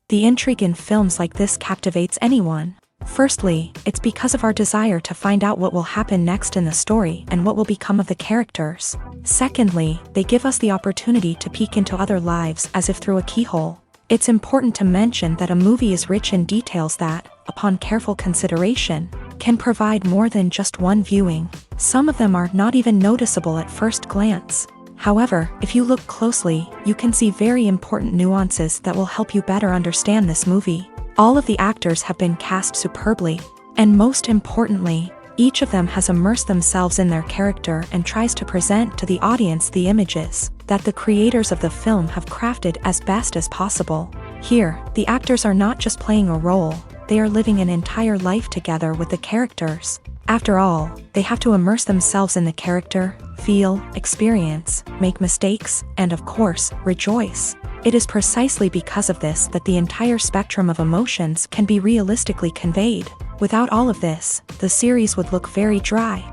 The intrigue in films like this captivates anyone. Firstly, it's because of our desire to find out what will happen next in the story and what will become of the characters. Secondly, they give us the opportunity to peek into other lives as if through a keyhole. It's important to mention that a movie is rich in details that, upon careful consideration, can provide more than just one viewing. Some of them are not even noticeable at first glance. However, if you look closely, you can see very important nuances that will help you better understand this movie. All of the actors have been cast superbly, and most importantly, each of them has immersed themselves in their character and tries to present to the audience the images that the creators of the film have crafted as best as possible. Here, the actors are not just playing a role, they are living an entire life together with the characters. After all, they have to immerse themselves in the character, feel, experience, make mistakes, and of course, rejoice. It is precisely because of this that the entire spectrum of emotions can be realistically conveyed. Without all of this, the series would look very dry.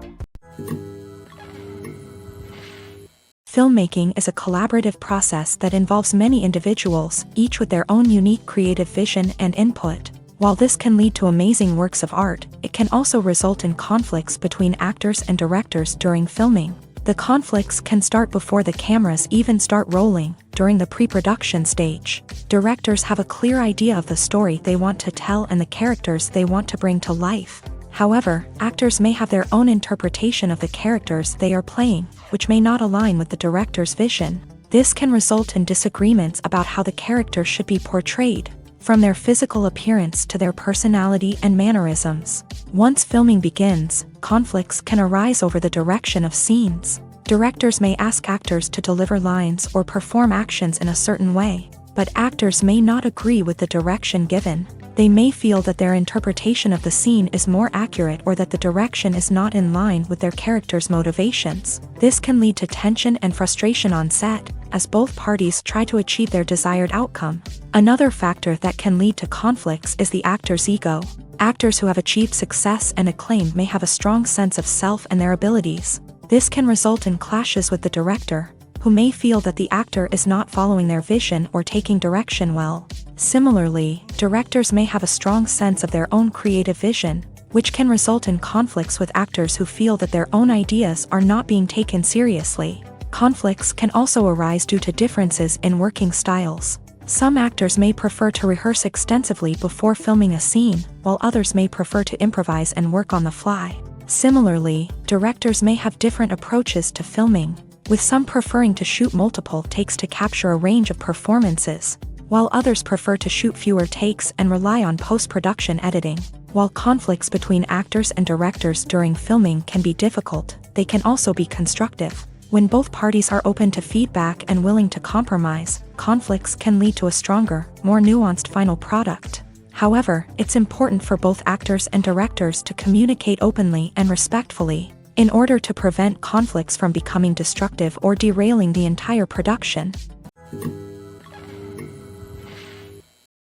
Filmmaking is a collaborative process that involves many individuals, each with their own unique creative vision and input. While this can lead to amazing works of art, it can also result in conflicts between actors and directors during filming. The conflicts can start before the cameras even start rolling, during the pre-production stage. Directors have a clear idea of the story they want to tell and the characters they want to bring to life. However, actors may have their own interpretation of the characters they are playing, which may not align with the director's vision. This can result in disagreements about how the character should be portrayed, from their physical appearance to their personality and mannerisms. Once filming begins, conflicts can arise over the direction of scenes. Directors may ask actors to deliver lines or perform actions in a certain way, but actors may not agree with the direction given. They may feel that their interpretation of the scene is more accurate or that the direction is not in line with their character's motivations. This can lead to tension and frustration on set, as both parties try to achieve their desired outcome. Another factor that can lead to conflicts is the actor's ego. Actors who have achieved success and acclaim may have a strong sense of self and their abilities. This can result in clashes with the director, who may feel that the actor is not following their vision or taking direction well. Similarly, directors may have a strong sense of their own creative vision, which can result in conflicts with actors who feel that their own ideas are not being taken seriously. Conflicts can also arise due to differences in working styles. Some actors may prefer to rehearse extensively before filming a scene, while others may prefer to improvise and work on the fly. Similarly, directors may have different approaches to filming, with some preferring to shoot multiple takes to capture a range of performances, while others prefer to shoot fewer takes and rely on post-production editing. While conflicts between actors and directors during filming can be difficult, they can also be constructive. When both parties are open to feedback and willing to compromise, conflicts can lead to a stronger, more nuanced final product. However, it's important for both actors and directors to communicate openly and respectfully, in order to prevent conflicts from becoming destructive or derailing the entire production.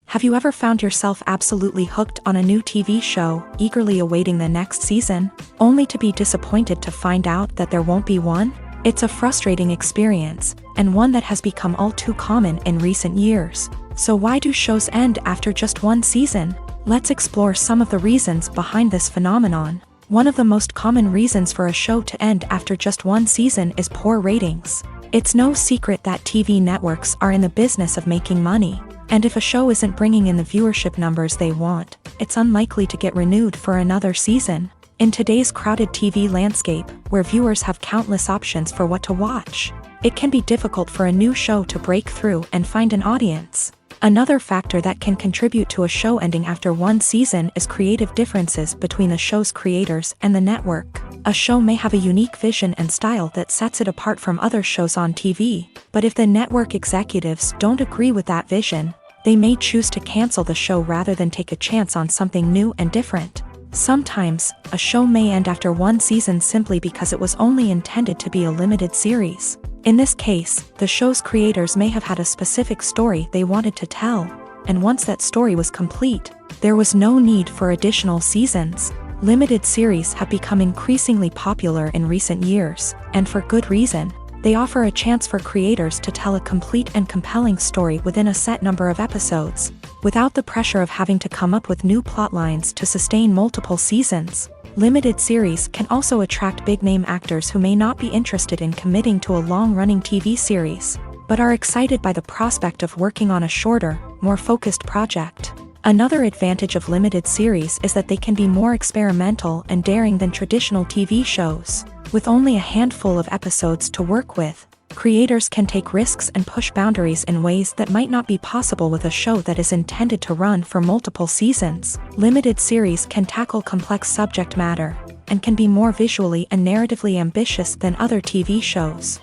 Have you ever found yourself absolutely hooked on a new TV show, eagerly awaiting the next season, only to be disappointed to find out that there won't be one? It's a frustrating experience, and one that has become all too common in recent years. So why do shows end after just one season? Let's explore some of the reasons behind this phenomenon. One of the most common reasons for a show to end after just one season is poor ratings. It's no secret that TV networks are in the business of making money. And if a show isn't bringing in the viewership numbers they want, it's unlikely to get renewed for another season. In today's crowded TV landscape, where viewers have countless options for what to watch, it can be difficult for a new show to break through and find an audience. Another factor that can contribute to a show ending after one season is creative differences between the show's creators and the network. A show may have a unique vision and style that sets it apart from other shows on TV, but if the network executives don't agree with that vision, they may choose to cancel the show rather than take a chance on something new and different. Sometimes, a show may end after one season simply because it was only intended to be a limited series. In this case, the show's creators may have had a specific story they wanted to tell, and once that story was complete, there was no need for additional seasons. Limited series have become increasingly popular in recent years, and for good reason. They offer a chance for creators to tell a complete and compelling story within a set number of episodes, without the pressure of having to come up with new plotlines to sustain multiple seasons. Limited series can also attract big-name actors who may not be interested in committing to a long-running TV series, but are excited by the prospect of working on a shorter, more focused project. Another advantage of limited series is that they can be more experimental and daring than traditional TV shows. With only a handful of episodes to work with, creators can take risks and push boundaries in ways that might not be possible with a show that is intended to run for multiple seasons. Limited series can tackle complex subject matter, and can be more visually and narratively ambitious than other TV shows.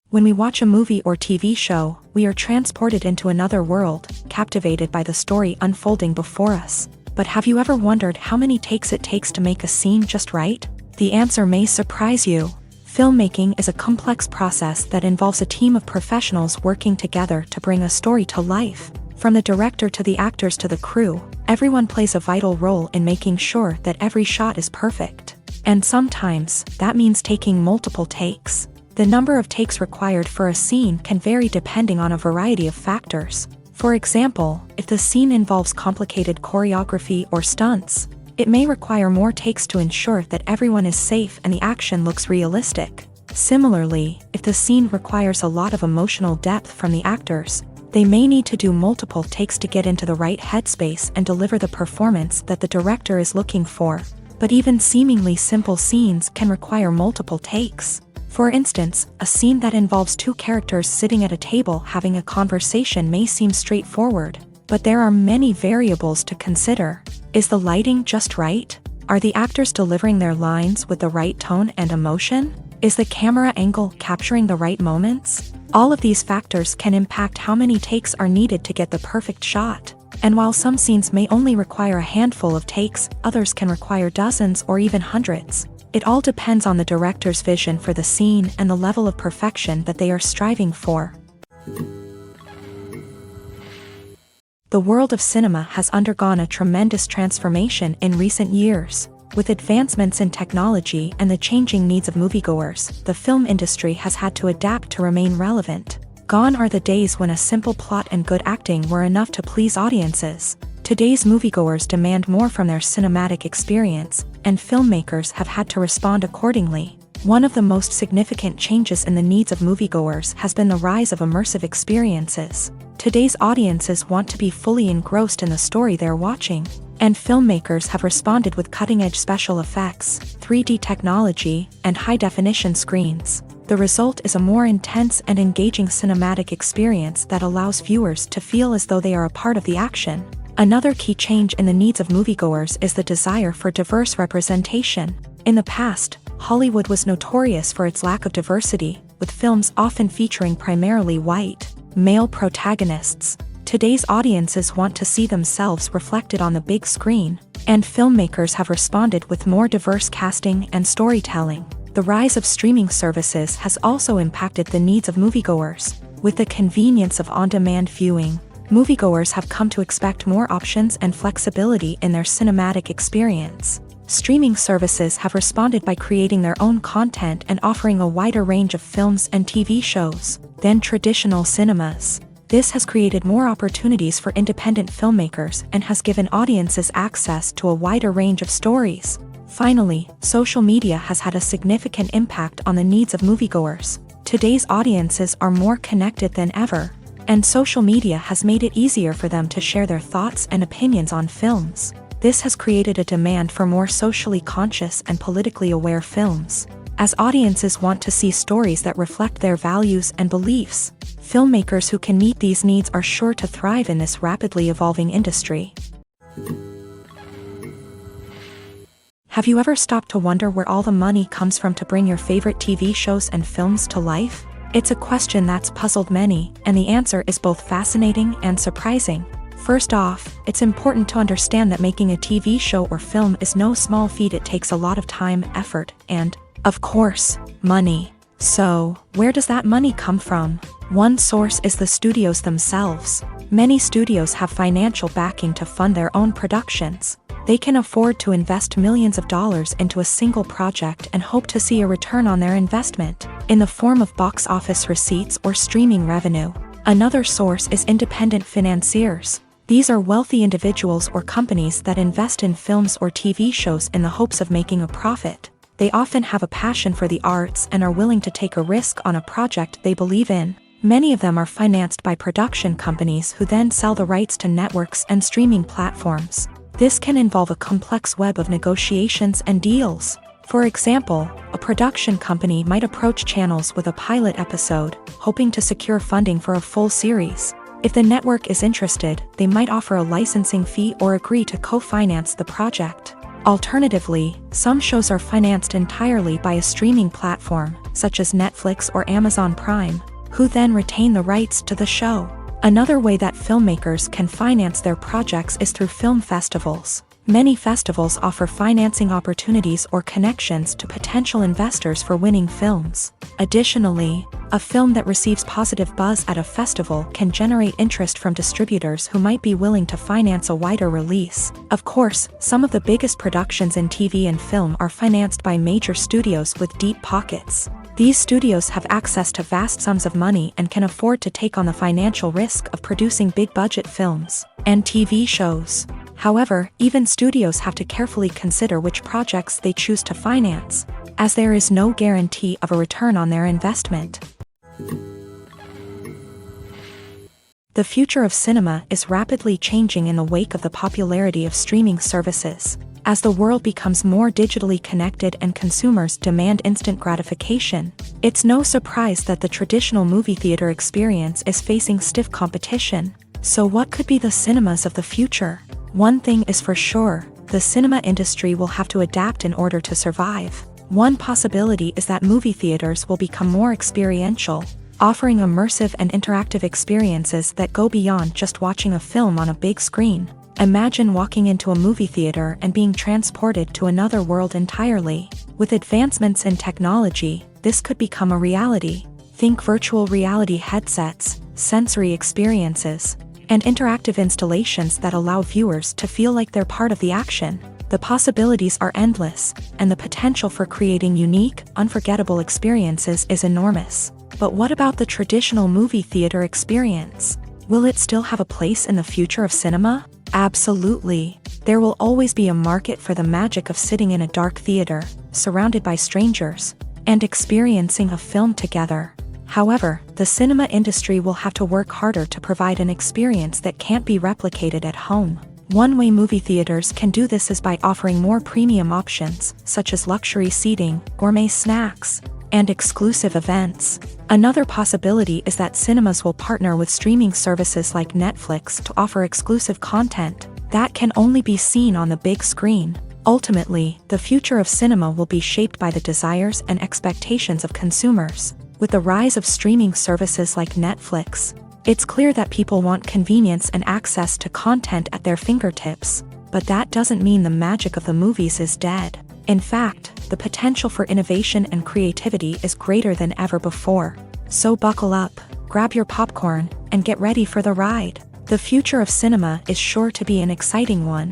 When we watch a movie or TV show, we are transported into another world, captivated by the story unfolding before us. But have you ever wondered how many takes it takes to make a scene just right? The answer may surprise you. Filmmaking is a complex process that involves a team of professionals working together to bring a story to life. From the director to the actors to the crew, everyone plays a vital role in making sure that every shot is perfect. And sometimes, that means taking multiple takes. The number of takes required for a scene can vary depending on a variety of factors. For example, if the scene involves complicated choreography or stunts, it may require more takes to ensure that everyone is safe and the action looks realistic. Similarly, if the scene requires a lot of emotional depth from the actors, they may need to do multiple takes to get into the right headspace and deliver the performance that the director is looking for. But even seemingly simple scenes can require multiple takes. For instance, a scene that involves two characters sitting at a table having a conversation may seem straightforward, but there are many variables to consider. Is the lighting just right? Are the actors delivering their lines with the right tone and emotion? Is the camera angle capturing the right moments? All of these factors can impact how many takes are needed to get the perfect shot. And while some scenes may only require a handful of takes, others can require dozens or even hundreds. It all depends on the director's vision for the scene and the level of perfection that they are striving for. The world of cinema has undergone a tremendous transformation in recent years. With advancements in technology and the changing needs of moviegoers, the film industry has had to adapt to remain relevant. Gone are the days when a simple plot and good acting were enough to please audiences. Today's moviegoers demand more from their cinematic experience, and filmmakers have had to respond accordingly. One of the most significant changes in the needs of moviegoers has been the rise of immersive experiences. Today's audiences want to be fully engrossed in the story they're watching, and filmmakers have responded with cutting-edge special effects, 3D technology, and high-definition screens. The result is a more intense and engaging cinematic experience that allows viewers to feel as though they are a part of the action. Another key change in the needs of moviegoers is the desire for diverse representation. In the past, Hollywood was notorious for its lack of diversity, with films often featuring primarily white, male protagonists. Today's audiences want to see themselves reflected on the big screen, and filmmakers have responded with more diverse casting and storytelling. The rise of streaming services has also impacted the needs of moviegoers. With the convenience of on-demand viewing, moviegoers have come to expect more options and flexibility in their cinematic experience. Streaming services have responded by creating their own content and offering a wider range of films and TV shows than traditional cinemas. This has created more opportunities for independent filmmakers and has given audiences access to a wider range of stories. Finally, social media has had a significant impact on the needs of moviegoers. Today's audiences are more connected than ever, and social media has made it easier for them to share their thoughts and opinions on films. This has created a demand for more socially conscious and politically aware films, as audiences want to see stories that reflect their values and beliefs. Filmmakers who can meet these needs are sure to thrive in this rapidly evolving industry. Have you ever stopped to wonder where all the money comes from to bring your favorite TV shows and films to life? It's a question that's puzzled many, and the answer is both fascinating and surprising. First off, it's important to understand that making a TV show or film is no small feat. It takes a lot of time, effort, and, of course, money. So, where does that money come from? One source is the studios themselves. Many studios have financial backing to fund their own productions. They can afford to invest millions of dollars into a single project and hope to see a return on their investment, in the form of box office receipts or streaming revenue. Another source is independent financiers. These are wealthy individuals or companies that invest in films or TV shows in the hopes of making a profit. They often have a passion for the arts and are willing to take a risk on a project they believe in. Many of them are financed by production companies who then sell the rights to networks and streaming platforms. This can involve a complex web of negotiations and deals. For example, a production company might approach channels with a pilot episode, hoping to secure funding for a full series. If the network is interested, they might offer a licensing fee or agree to co-finance the project. Alternatively, some shows are financed entirely by a streaming platform, such as Netflix or Amazon Prime, who then retain the rights to the show. Another way that filmmakers can finance their projects is through film festivals. Many festivals offer financing opportunities or connections to potential investors for winning films. Additionally, a film that receives positive buzz at a festival can generate interest from distributors who might be willing to finance a wider release. Of course, some of the biggest productions in TV and film are financed by major studios with deep pockets. These studios have access to vast sums of money and can afford to take on the financial risk of producing big-budget films and TV shows. However, even studios have to carefully consider which projects they choose to finance, as there is no guarantee of a return on their investment. The future of cinema is rapidly changing in the wake of the popularity of streaming services. As the world becomes more digitally connected and consumers demand instant gratification, it's no surprise that the traditional movie theater experience is facing stiff competition. So what could be the cinemas of the future? One thing is for sure, the cinema industry will have to adapt in order to survive. One possibility is that movie theaters will become more experiential, offering immersive and interactive experiences that go beyond just watching a film on a big screen. Imagine walking into a movie theater and being transported to another world entirely. With advancements in technology, this could become a reality. Think virtual reality headsets, sensory experiences, and interactive installations that allow viewers to feel like they're part of the action. The possibilities are endless, and the potential for creating unique, unforgettable experiences is enormous. But what about the traditional movie theater experience? Will it still have a place in the future of cinema? Absolutely. There will always be a market for the magic of sitting in a dark theater, surrounded by strangers, and experiencing a film together. However, the cinema industry will have to work harder to provide an experience that can't be replicated at home. One way movie theaters can do this is by offering more premium options, such as luxury seating, gourmet snacks, and exclusive events. Another possibility is that cinemas will partner with streaming services like Netflix to offer exclusive content that can only be seen on the big screen. Ultimately, the future of cinema will be shaped by the desires and expectations of consumers. With the rise of streaming services like Netflix, it's clear that people want convenience and access to content at their fingertips. But that doesn't mean the magic of the movies is dead. In fact, the potential for innovation and creativity is greater than ever before. So buckle up, grab your popcorn, and get ready for the ride. The future of cinema is sure to be an exciting one.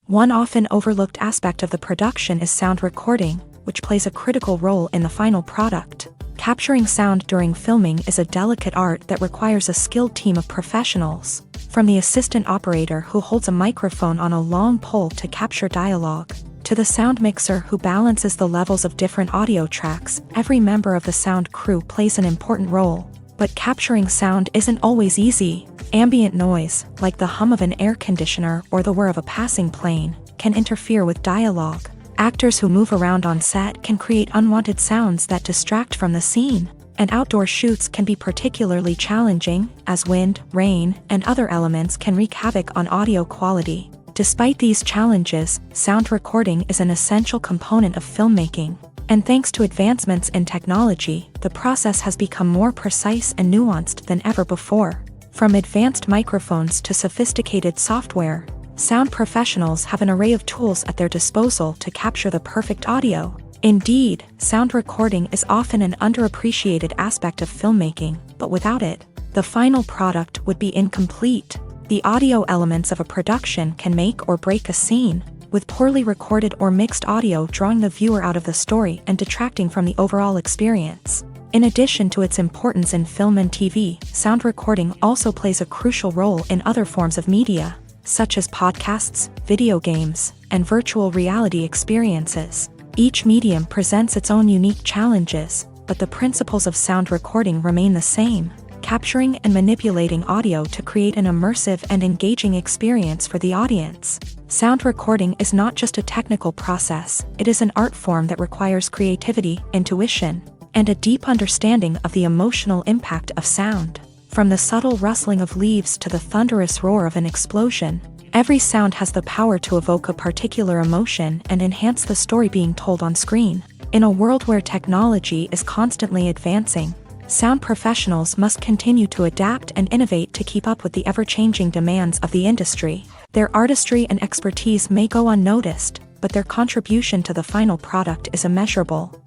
One often overlooked aspect of the production is sound recording, which plays a critical role in the final product. Capturing sound during filming is a delicate art that requires a skilled team of professionals. From the assistant operator who holds a microphone on a long pole to capture dialogue, To the sound mixer who balances the levels of different audio tracks, every member of the sound crew plays an important role. But capturing sound isn't always easy. Ambient noise, like the hum of an air conditioner or the whir of a passing plane, can interfere with dialogue. Actors who move around on set can create unwanted sounds that distract from the scene. And outdoor shoots can be particularly challenging, as wind, rain, and other elements can wreak havoc on audio quality. Despite these challenges, sound recording is an essential component of filmmaking. And thanks to advancements in technology, the process has become more precise and nuanced than ever before. From advanced microphones to sophisticated software, sound professionals have an array of tools at their disposal to capture the perfect audio. Indeed, sound recording is often an underappreciated aspect of filmmaking, but without it, the final product would be incomplete. The audio elements of a production can make or break a scene, with poorly recorded or mixed audio drawing the viewer out of the story and detracting from the overall experience. In addition to its importance in film and TV, sound recording also plays a crucial role in other forms of media, such as podcasts, video games, and virtual reality experiences. Each medium presents its own unique challenges, but the principles of sound recording remain the same, capturing and manipulating audio to create an immersive and engaging experience for the audience. Sound recording is not just a technical process, it is an art form that requires creativity, intuition, and a deep understanding of the emotional impact of sound. From the subtle rustling of leaves to the thunderous roar of an explosion, every sound has the power to evoke a particular emotion and enhance the story being told on screen. In a world where technology is constantly advancing, sound professionals must continue to adapt and innovate to keep up with the ever-changing demands of the industry. Their artistry and expertise may go unnoticed, but their contribution to the final product is immeasurable.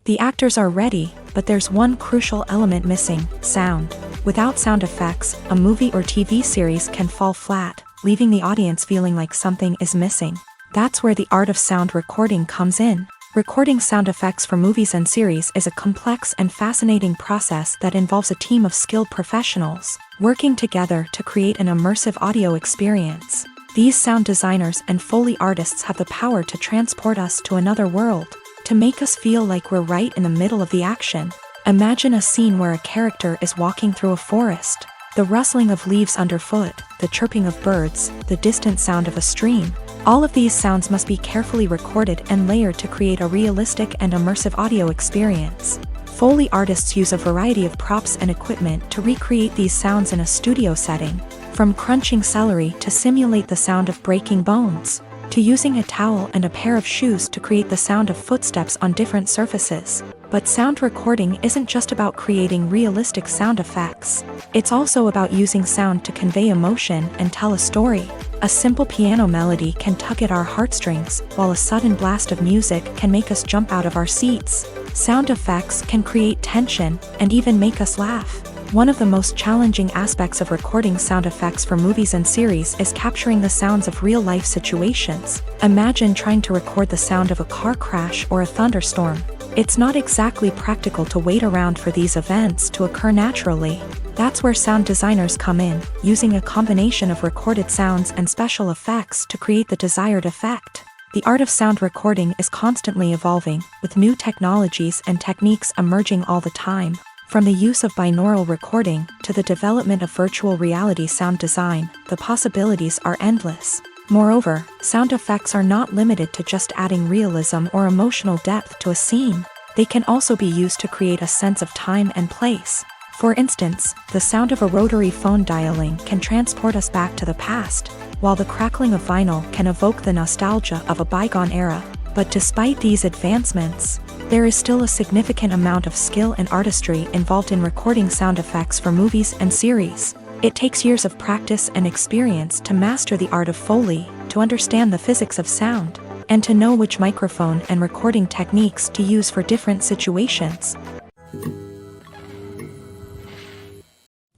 The actors are ready, but there's one crucial element missing: sound. Without sound effects, a movie or TV series can fall flat, leaving the audience feeling like something is missing. That's where the art of sound recording comes in. Recording sound effects for movies and series is a complex and fascinating process that involves a team of skilled professionals working together to create an immersive audio experience. These sound designers and Foley artists have the power to transport us to another world, to make us feel like we're right in the middle of the action. Imagine a scene where a character is walking through a forest. The rustling of leaves underfoot, the chirping of birds, the distant sound of a stream. All of these sounds must be carefully recorded and layered to create a realistic and immersive audio experience. Foley artists use a variety of props and equipment to recreate these sounds in a studio setting, from crunching celery to simulate the sound of breaking bones, to using a towel and a pair of shoes to create the sound of footsteps on different surfaces. But sound recording isn't just about creating realistic sound effects. It's also about using sound to convey emotion and tell a story. A simple piano melody can tug at our heartstrings, while a sudden blast of music can make us jump out of our seats. Sound effects can create tension and even make us laugh. One of the most challenging aspects of recording sound effects for movies and series is capturing the sounds of real-life situations. Imagine trying to record the sound of a car crash or a thunderstorm. It's not exactly practical to wait around for these events to occur naturally. That's where sound designers come in, using a combination of recorded sounds and special effects to create the desired effect. The art of sound recording is constantly evolving, with new technologies and techniques emerging all the time. From the use of binaural recording to the development of virtual reality sound design, the possibilities are endless. Moreover, sound effects are not limited to just adding realism or emotional depth to a scene. They can also be used to create a sense of time and place. For instance, the sound of a rotary phone dialing can transport us back to the past, while the crackling of vinyl can evoke the nostalgia of a bygone era. But despite these advancements, there is still a significant amount of skill and artistry involved in recording sound effects for movies and series. It takes years of practice and experience to master the art of Foley, to understand the physics of sound, and to know which microphone and recording techniques to use for different situations.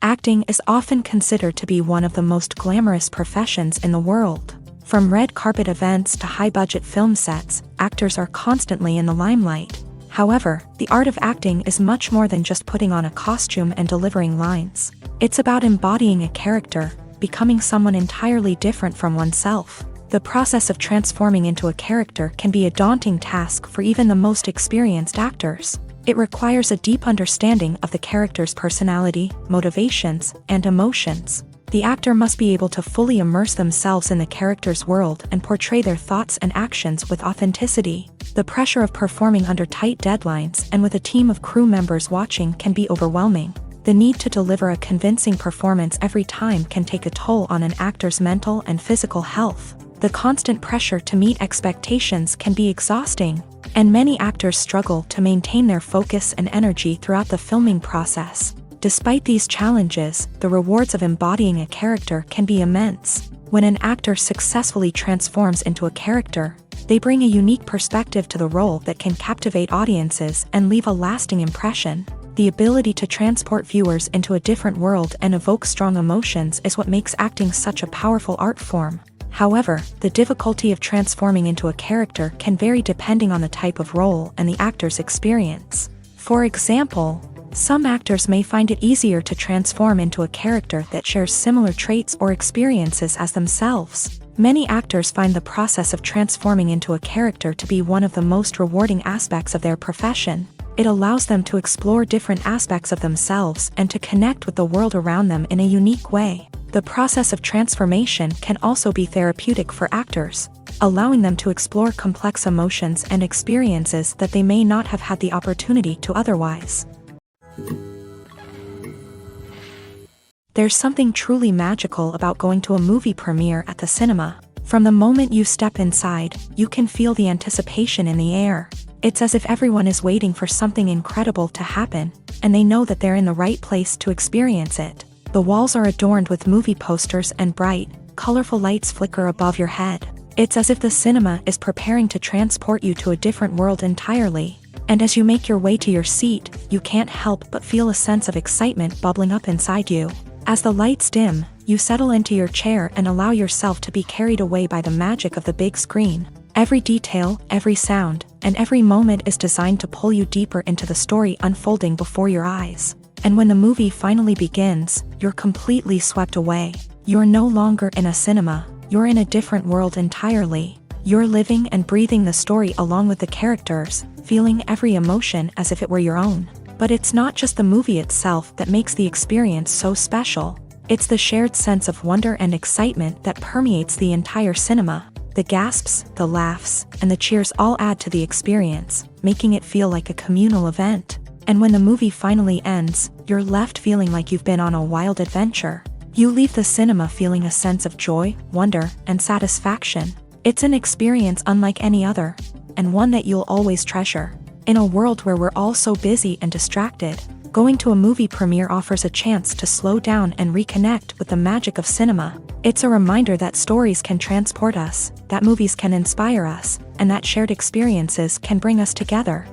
Acting is often considered to be one of the most glamorous professions in the world. From red carpet events to high-budget film sets, actors are constantly in the limelight. However, the art of acting is much more than just putting on a costume and delivering lines. It's about embodying a character, becoming someone entirely different from oneself. The process of transforming into a character can be a daunting task for even the most experienced actors. It requires a deep understanding of the character's personality, motivations, and emotions. The actor must be able to fully immerse themselves in the character's world and portray their thoughts and actions with authenticity. The pressure of performing under tight deadlines and with a team of crew members watching can be overwhelming. The need to deliver a convincing performance every time can take a toll on an actor's mental and physical health. The constant pressure to meet expectations can be exhausting, and many actors struggle to maintain their focus and energy throughout the filming process. Despite these challenges, the rewards of embodying a character can be immense. When an actor successfully transforms into a character, they bring a unique perspective to the role that can captivate audiences and leave a lasting impression. The ability to transport viewers into a different world and evoke strong emotions is what makes acting such a powerful art form. However, the difficulty of transforming into a character can vary depending on the type of role and the actor's experience. For example, some actors may find it easier to transform into a character that shares similar traits or experiences as themselves. Many actors find the process of transforming into a character to be one of the most rewarding aspects of their profession. It allows them to explore different aspects of themselves and to connect with the world around them in a unique way. The process of transformation can also be therapeutic for actors, allowing them to explore complex emotions and experiences that they may not have had the opportunity to otherwise. There's something truly magical about going to a movie premiere at the cinema. From the moment you step inside, you can feel the anticipation in the air. It's as if everyone is waiting for something incredible to happen, and they know that they're in the right place to experience it. The walls are adorned with movie posters and bright, colorful lights flicker above your head. It's as if the cinema is preparing to transport you to a different world entirely. And as you make your way to your seat, you can't help but feel a sense of excitement bubbling up inside you. As the lights dim, you settle into your chair and allow yourself to be carried away by the magic of the big screen. Every detail, every sound, and every moment is designed to pull you deeper into the story unfolding before your eyes. And when the movie finally begins, you're completely swept away. You're no longer in a cinema, you're in a different world entirely. You're living and breathing the story along with the characters, feeling every emotion as if it were your own. But it's not just the movie itself that makes the experience so special. It's the shared sense of wonder and excitement that permeates the entire cinema. The gasps, the laughs, and the cheers all add to the experience, making it feel like a communal event. And when the movie finally ends, you're left feeling like you've been on a wild adventure. You leave the cinema feeling a sense of joy, wonder, and satisfaction. It's an experience unlike any other, and one that you'll always treasure. In a world where we're all so busy and distracted, going to a movie premiere offers a chance to slow down and reconnect with the magic of cinema. It's a reminder that stories can transport us, that movies can inspire us, and that shared experiences can bring us together.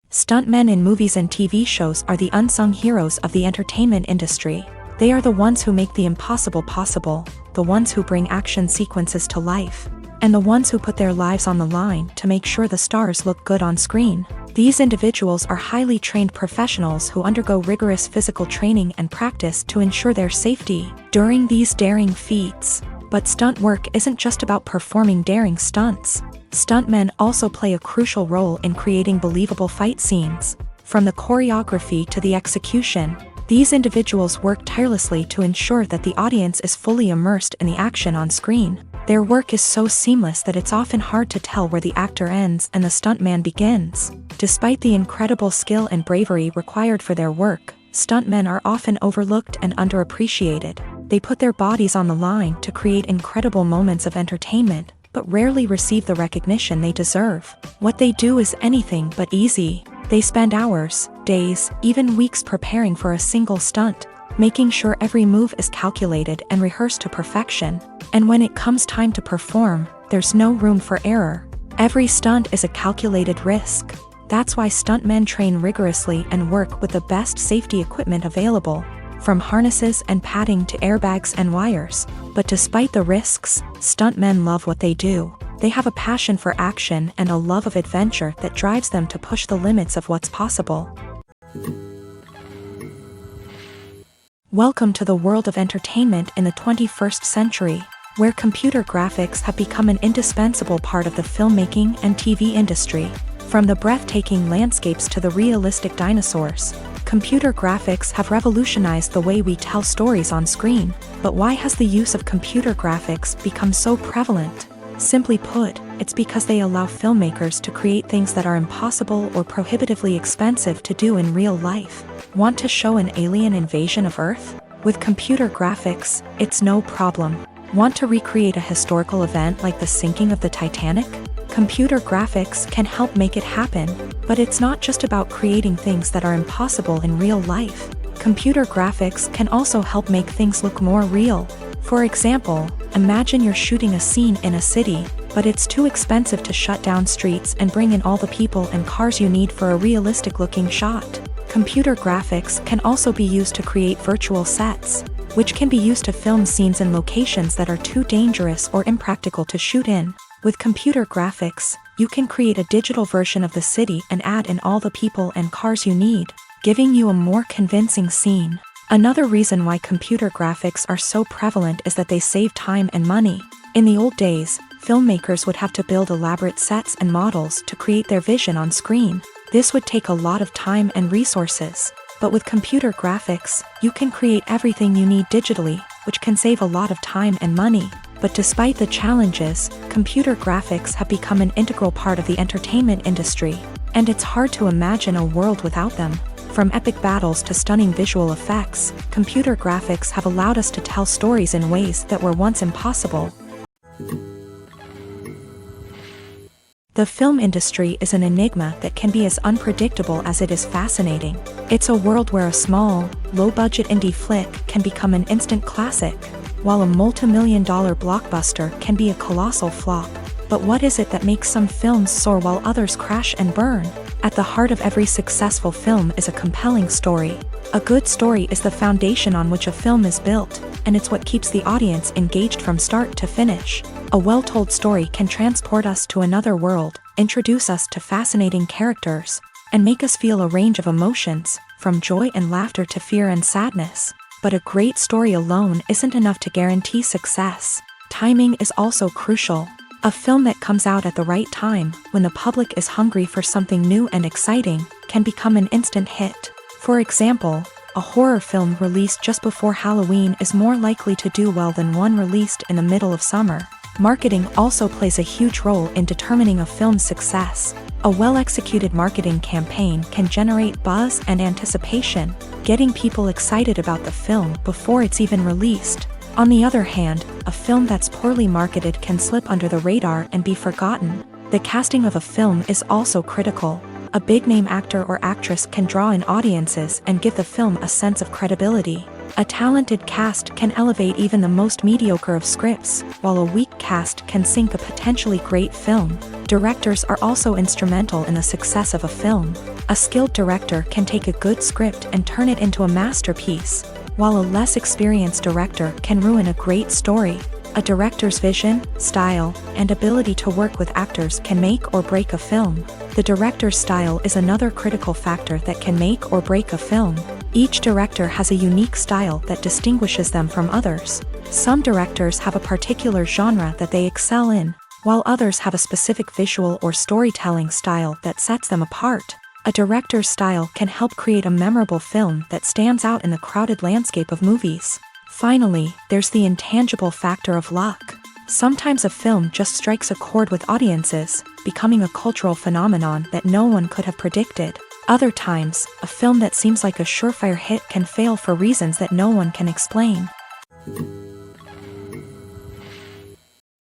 Stuntmen in movies and TV shows are the unsung heroes of the entertainment industry. They are the ones who make the impossible possible, the ones who bring action sequences to life, and the ones who put their lives on the line to make sure the stars look good on screen. These individuals are highly trained professionals who undergo rigorous physical training and practice to ensure their safety during these daring feats. But stunt work isn't just about performing daring stunts. Stuntmen also play a crucial role in creating believable fight scenes. From the choreography to the execution, these individuals work tirelessly to ensure that the audience is fully immersed in the action on screen. Their work is so seamless that it's often hard to tell where the actor ends and the stuntman begins. Despite the incredible skill and bravery required for their work, stuntmen are often overlooked and underappreciated. They put their bodies on the line to create incredible moments of entertainment, but rarely receive the recognition they deserve. What they do is anything but easy. They spend hours, days, even weeks preparing for a single stunt, making sure every move is calculated and rehearsed to perfection. And when it comes time to perform, there's no room for error. Every stunt is a calculated risk. That's why stuntmen train rigorously and work with the best safety equipment available, from harnesses and padding to airbags and wires. But despite the risks, stuntmen love what they do. They have a passion for action and a love of adventure that drives them to push the limits of what's possible. Welcome to the world of entertainment in the 21st century, where computer graphics have become an indispensable part of the filmmaking and TV industry. From the breathtaking landscapes to the realistic dinosaurs, computer graphics have revolutionized the way we tell stories on screen. But why has the use of computer graphics become so prevalent? Simply put, it's because they allow filmmakers to create things that are impossible or prohibitively expensive to do in real life. Want to show an alien invasion of Earth? With computer graphics, it's no problem. Want to recreate a historical event like the sinking of the Titanic? Computer graphics can help make it happen, but it's not just about creating things that are impossible in real life. Computer graphics can also help make things look more real. For example, imagine you're shooting a scene in a city, but it's too expensive to shut down streets and bring in all the people and cars you need for a realistic-looking shot. Computer graphics can also be used to create virtual sets, which can be used to film scenes in locations that are too dangerous or impractical to shoot in. With computer graphics, you can create a digital version of the city and add in all the people and cars you need, giving you a more convincing scene. Another reason why computer graphics are so prevalent is that they save time and money. In the old days, filmmakers would have to build elaborate sets and models to create their vision on screen. This would take a lot of time and resources. But with computer graphics, you can create everything you need digitally, which can save a lot of time and money. But despite the challenges, computer graphics have become an integral part of the entertainment industry, and it's hard to imagine a world without them. From epic battles to stunning visual effects, computer graphics have allowed us to tell stories in ways that were once impossible. The film industry is an enigma that can be as unpredictable as it is fascinating. It's a world where a small, low-budget indie flick can become an instant classic, while a multi-million-dollar blockbuster can be a colossal flop. But what is it that makes some films soar while others crash and burn? At the heart of every successful film is a compelling story. A good story is the foundation on which a film is built, and it's what keeps the audience engaged from start to finish. A well-told story can transport us to another world, introduce us to fascinating characters, and make us feel a range of emotions, from joy and laughter to fear and sadness. But a great story alone isn't enough to guarantee success. Timing is also crucial. A film that comes out at the right time, when the public is hungry for something new and exciting, can become an instant hit. For example, a horror film released just before Halloween is more likely to do well than one released in the middle of summer. Marketing also plays a huge role in determining a film's success. A well-executed marketing campaign can generate buzz and anticipation, getting people excited about the film before it's even released. On the other hand, a film that's poorly marketed can slip under the radar and be forgotten. The casting of a film is also critical. A big-name actor or actress can draw in audiences and give the film a sense of credibility. A talented cast can elevate even the most mediocre of scripts, while a weak cast can sink a potentially great film. Directors are also instrumental in the success of a film. A skilled director can take a good script and turn it into a masterpiece, while a less experienced director can ruin a great story. A director's vision, style, and ability to work with actors can make or break a film. The director's style is another critical factor that can make or break a film. Each director has a unique style that distinguishes them from others. Some directors have a particular genre that they excel in, while others have a specific visual or storytelling style that sets them apart. A director's style can help create a memorable film that stands out in the crowded landscape of movies. Finally, there's the intangible factor of luck. Sometimes a film just strikes a chord with audiences, becoming a cultural phenomenon that no one could have predicted. Other times, a film that seems like a surefire hit can fail for reasons that no one can explain.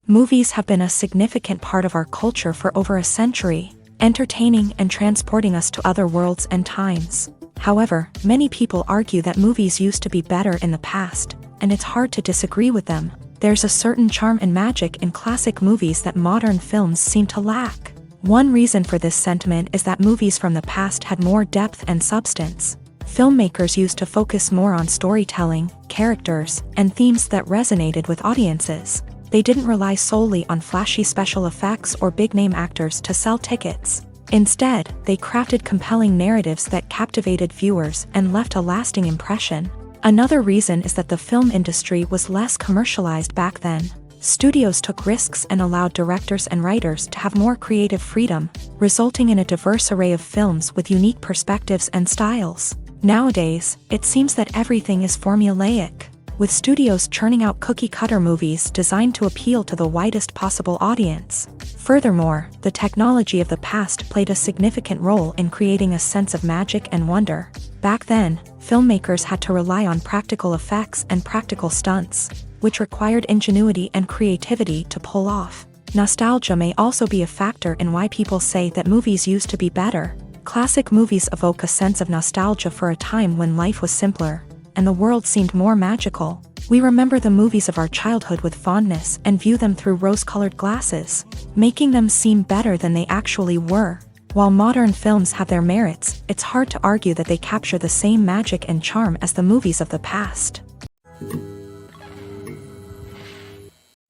Movies have been a significant part of our culture for over a century, entertaining and transporting us to other worlds and times. However, many people argue that movies used to be better in the past, and it's hard to disagree with them. There's a certain charm and magic in classic movies that modern films seem to lack. One reason for this sentiment is that movies from the past had more depth and substance. Filmmakers used to focus more on storytelling, characters, and themes that resonated with audiences. They didn't rely solely on flashy special effects or big-name actors to sell tickets. Instead, they crafted compelling narratives that captivated viewers and left a lasting impression. Another reason is that the film industry was less commercialized back then. Studios took risks and allowed directors and writers to have more creative freedom, resulting in a diverse array of films with unique perspectives and styles. Nowadays, it seems that everything is formulaic, with studios churning out cookie-cutter movies designed to appeal to the widest possible audience. Furthermore, the technology of the past played a significant role in creating a sense of magic and wonder. Back then, filmmakers had to rely on practical effects and practical stunts, which required ingenuity and creativity to pull off. Nostalgia may also be a factor in why people say that movies used to be better. Classic movies evoke a sense of nostalgia for a time when life was simpler, and the world seemed more magical. We remember the movies of our childhood with fondness and view them through rose-colored glasses, making them seem better than they actually were. While modern films have their merits, it's hard to argue that they capture the same magic and charm as the movies of the past.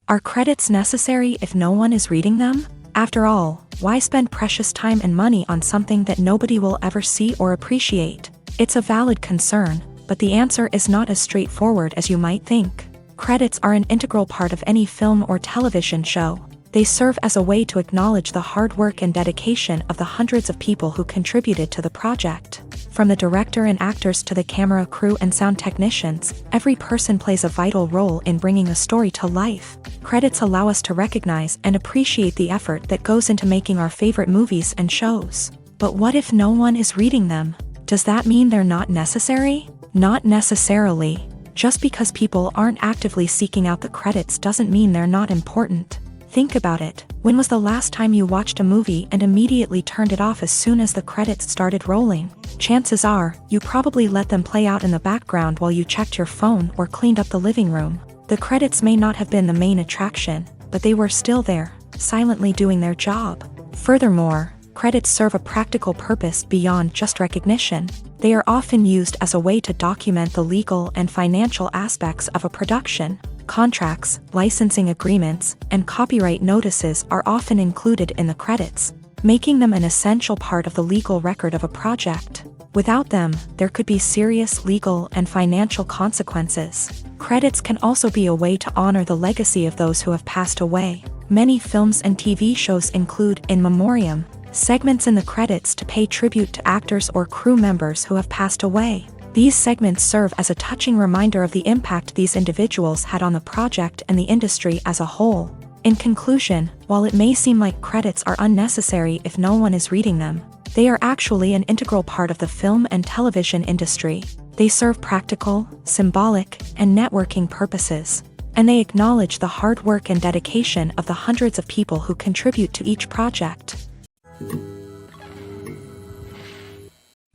Are credits necessary if no one is reading them? After all, why spend precious time and money on something that nobody will ever see or appreciate? It's a valid concern, but the answer is not as straightforward as you might think. Credits are an integral part of any film or television show. They serve as a way to acknowledge the hard work and dedication of the hundreds of people who contributed to the project. From the director and actors to the camera crew and sound technicians, every person plays a vital role in bringing a story to life. Credits allow us to recognize and appreciate the effort that goes into making our favorite movies and shows. But what if no one is reading them? Does that mean they're not necessary? Not necessarily. Just because people aren't actively seeking out the credits doesn't mean they're not important. Think about it. When was the last time you watched a movie and immediately turned it off as soon as the credits started rolling? Chances are, you probably let them play out in the background while you checked your phone or cleaned up the living room. The credits may not have been the main attraction, but they were still there, silently doing their job. Furthermore, credits serve a practical purpose beyond just recognition. They are often used as a way to document the legal and financial aspects of a production. Contracts, licensing agreements, and copyright notices are often included in the credits, making them an essential part of the legal record of a project. Without them, there could be serious legal and financial consequences. Credits can also be a way to honor the legacy of those who have passed away. Many films and TV shows include in memoriam segments in the credits to pay tribute to actors or crew members who have passed away. These segments serve as a touching reminder of the impact these individuals had on the project and the industry as a whole. In conclusion, while it may seem like credits are unnecessary if no one is reading them, they are actually an integral part of the film and television industry. They serve practical, symbolic, and networking purposes, and they acknowledge the hard work and dedication of the hundreds of people who contribute to each project.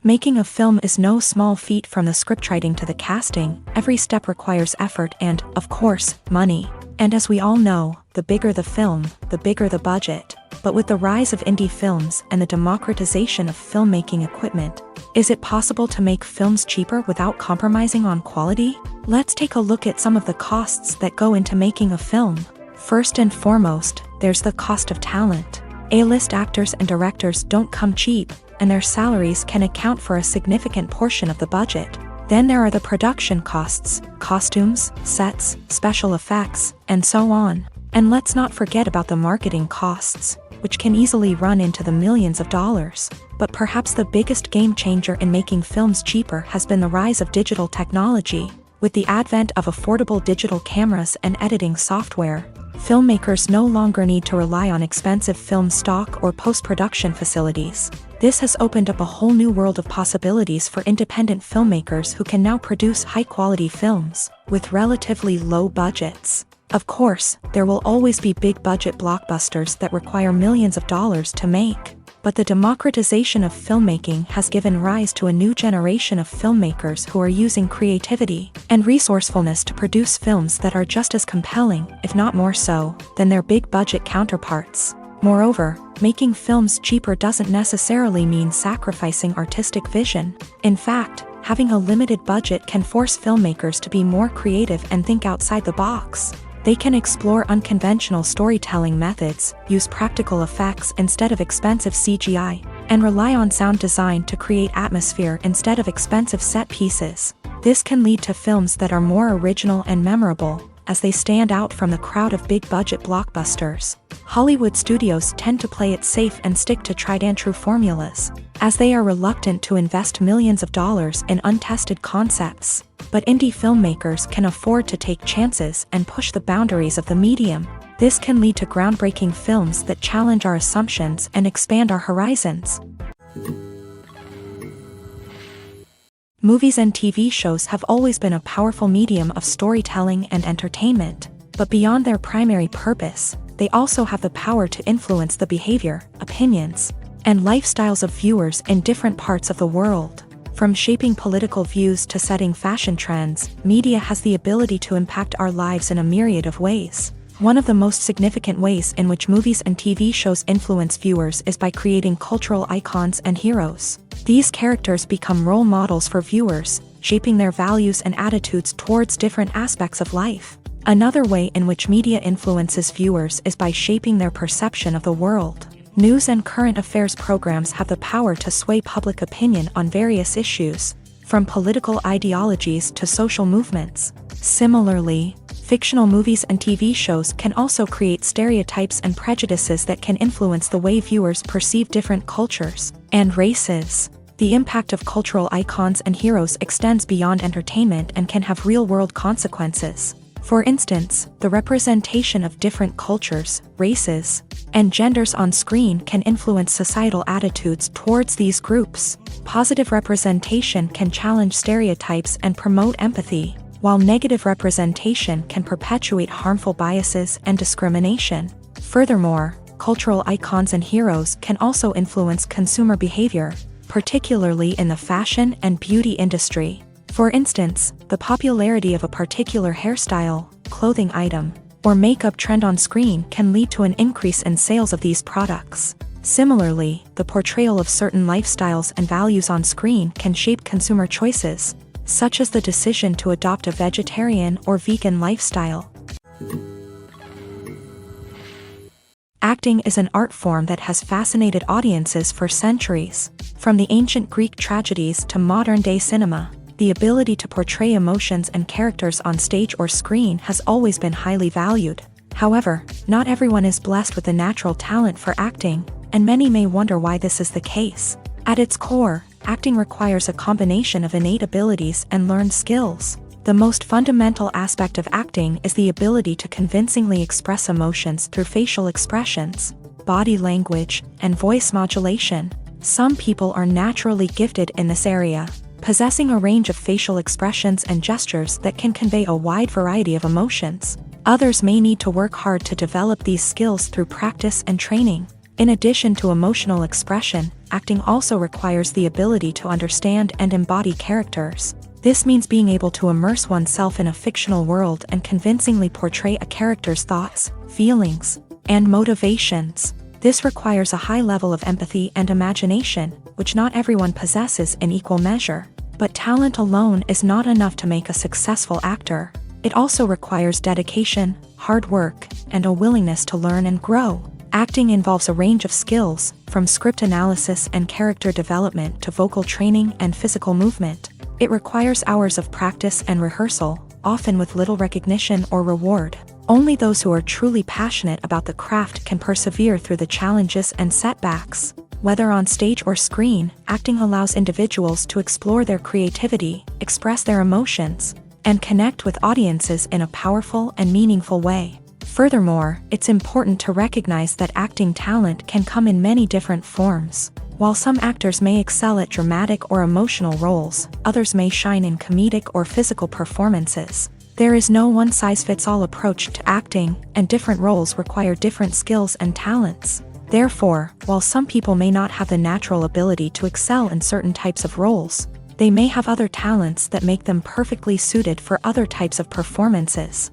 Making a film is no small feat. From the scriptwriting to the casting, every step requires effort and, of course, money. And as we all know, the bigger the film, the bigger the budget. But with the rise of indie films and the democratization of filmmaking equipment, is it possible to make films cheaper without compromising on quality? Let's take a look at some of the costs that go into making a film. First and foremost, there's the cost of talent. A-list actors and directors don't come cheap, and their salaries can account for a significant portion of the budget. Then there are the production costs, costumes, sets, special effects, and so on. And let's not forget about the marketing costs, which can easily run into the millions of dollars. But perhaps the biggest game changer in making films cheaper has been the rise of digital technology. With the advent of affordable digital cameras and editing software, filmmakers no longer need to rely on expensive film stock or post-production facilities. This has opened up a whole new world of possibilities for independent filmmakers who can now produce high-quality films with relatively low budgets. Of course, there will always be big-budget blockbusters that require millions of dollars to make. But the democratization of filmmaking has given rise to a new generation of filmmakers who are using creativity and resourcefulness to produce films that are just as compelling, if not more so, than their big-budget counterparts. Moreover, making films cheaper doesn't necessarily mean sacrificing artistic vision. In fact, having a limited budget can force filmmakers to be more creative and think outside the box. They can explore unconventional storytelling methods, use practical effects instead of expensive CGI, and rely on sound design to create atmosphere instead of expensive set pieces. This can lead to films that are more original and memorable, as they stand out from the crowd of big-budget blockbusters. Hollywood studios tend to play it safe and stick to tried-and-true formulas, as they are reluctant to invest millions of dollars in untested concepts. But indie filmmakers can afford to take chances and push the boundaries of the medium. This can lead to groundbreaking films that challenge our assumptions and expand our horizons. Movies and TV shows have always been a powerful medium of storytelling and entertainment, but beyond their primary purpose, they also have the power to influence the behavior, opinions, and lifestyles of viewers in different parts of the world. From shaping political views to setting fashion trends, media has the ability to impact our lives in a myriad of ways. One of the most significant ways in which movies and TV shows influence viewers is by creating cultural icons and heroes. These characters become role models for viewers, shaping their values and attitudes towards different aspects of life. Another way in which media influences viewers is by shaping their perception of the world. News and current affairs programs have the power to sway public opinion on various issues, from political ideologies to social movements. Similarly, fictional movies and TV shows can also create stereotypes and prejudices that can influence the way viewers perceive different cultures and races. The impact of cultural icons and heroes extends beyond entertainment and can have real-world consequences. For instance, the representation of different cultures, races, and genders on screen can influence societal attitudes towards these groups. Positive representation can challenge stereotypes and promote empathy, while negative representation can perpetuate harmful biases and discrimination. Furthermore, cultural icons and heroes can also influence consumer behavior, particularly in the fashion and beauty industry. For instance, the popularity of a particular hairstyle, clothing item, or makeup trend on screen can lead to an increase in sales of these products. Similarly, the portrayal of certain lifestyles and values on screen can shape consumer choices, such as the decision to adopt a vegetarian or vegan lifestyle. Acting is an art form that has fascinated audiences for centuries. From the ancient Greek tragedies to modern-day cinema, the ability to portray emotions and characters on stage or screen has always been highly valued. However, not everyone is blessed with a natural talent for acting, and many may wonder why this is the case. At its core, acting requires a combination of innate abilities and learned skills. The most fundamental aspect of acting is the ability to convincingly express emotions through facial expressions, body language, and voice modulation. Some people are naturally gifted in this area, possessing a range of facial expressions and gestures that can convey a wide variety of emotions. Others may need to work hard to develop these skills through practice and training. In addition to emotional expression, acting also requires the ability to understand and embody characters. This means being able to immerse oneself in a fictional world and convincingly portray a character's thoughts, feelings, and motivations. This requires a high level of empathy and imagination, which not everyone possesses in equal measure. But talent alone is not enough to make a successful actor. It also requires dedication, hard work, and a willingness to learn and grow. Acting involves a range of skills, from script analysis and character development to vocal training and physical movement. It requires hours of practice and rehearsal, often with little recognition or reward. Only those who are truly passionate about the craft can persevere through the challenges and setbacks. Whether on stage or screen, acting allows individuals to explore their creativity, express their emotions, and connect with audiences in a powerful and meaningful way. Furthermore, it's important to recognize that acting talent can come in many different forms. While some actors may excel at dramatic or emotional roles, others may shine in comedic or physical performances. There is no one-size-fits-all approach to acting, and different roles require different skills and talents. Therefore, while some people may not have the natural ability to excel in certain types of roles, they may have other talents that make them perfectly suited for other types of performances.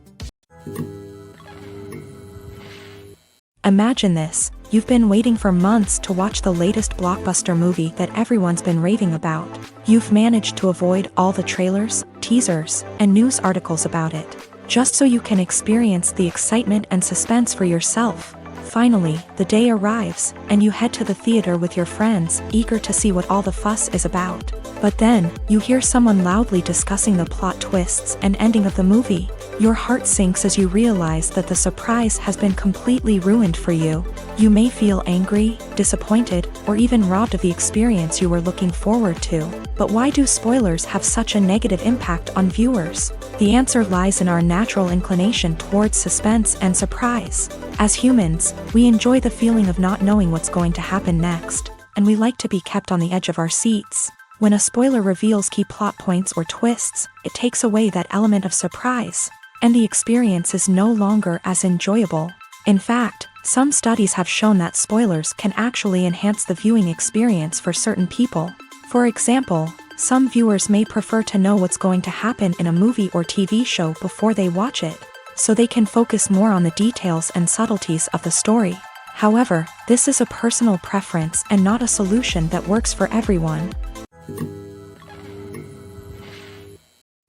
Imagine this: you've been waiting for months to watch the latest blockbuster movie that everyone's been raving about. You've managed to avoid all the trailers, teasers, and news articles about it, just so you can experience the excitement and suspense for yourself. Finally, the day arrives, and you head to the theater with your friends, eager to see what all the fuss is about. But then, you hear someone loudly discussing the plot twists and ending of the movie. Your heart sinks as you realize that the surprise has been completely ruined for you. You may feel angry, disappointed, or even robbed of the experience you were looking forward to. But why do spoilers have such a negative impact on viewers? The answer lies in our natural inclination towards suspense and surprise. As humans, we enjoy the feeling of not knowing what's going to happen next, and we like to be kept on the edge of our seats. When a spoiler reveals key plot points or twists, it takes away that element of surprise, and the experience is no longer as enjoyable. In fact, some studies have shown that spoilers can actually enhance the viewing experience for certain people. For example, some viewers may prefer to know what's going to happen in a movie or TV show before they watch it, so they can focus more on the details and subtleties of the story. However, this is a personal preference and not a solution that works for everyone.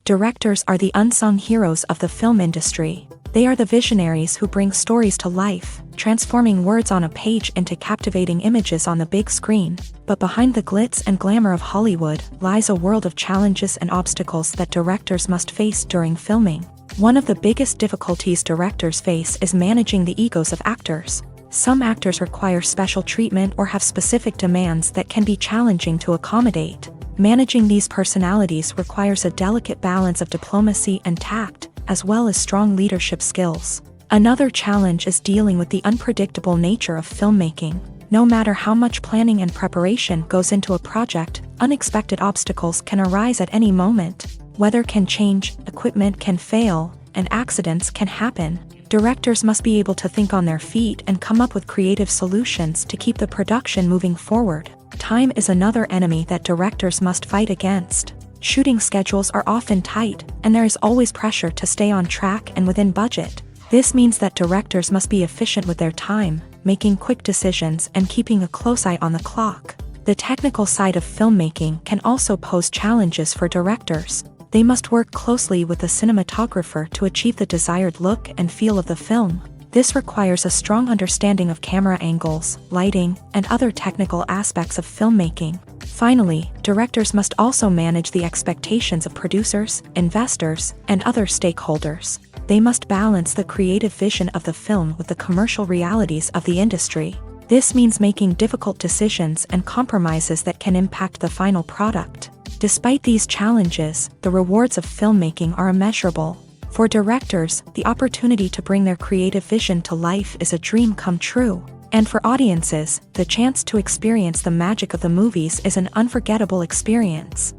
Directors are the unsung heroes of the film industry. They are the visionaries who bring stories to life, transforming words on a page into captivating images on the big screen. But behind the glitz and glamour of Hollywood lies a world of challenges and obstacles that directors must face during filming. One of the biggest difficulties directors face is managing the egos of actors. Some actors require special treatment or have specific demands that can be challenging to accommodate. Managing these personalities requires a delicate balance of diplomacy and tact, as well as strong leadership skills. Another challenge is dealing with the unpredictable nature of filmmaking. No matter how much planning and preparation goes into a project, unexpected obstacles can arise at any moment. Weather can change, equipment can fail, and accidents can happen. Directors must be able to think on their feet and come up with creative solutions to keep the production moving forward. Time is another enemy that directors must fight against. Shooting schedules are often tight, and there is always pressure to stay on track and within budget. This means that directors must be efficient with their time, making quick decisions and keeping a close eye on the clock. The technical side of filmmaking can also pose challenges for directors. They must work closely with the cinematographer to achieve the desired look and feel of the film. This requires a strong understanding of camera angles, lighting, and other technical aspects of filmmaking. Finally, directors must also manage the expectations of producers, investors, and other stakeholders. They must balance the creative vision of the film with the commercial realities of the industry. This means making difficult decisions and compromises that can impact the final product. Despite these challenges, the rewards of filmmaking are immeasurable. For directors, the opportunity to bring their creative vision to life is a dream come true. And for audiences, the chance to experience the magic of the movies is an unforgettable experience.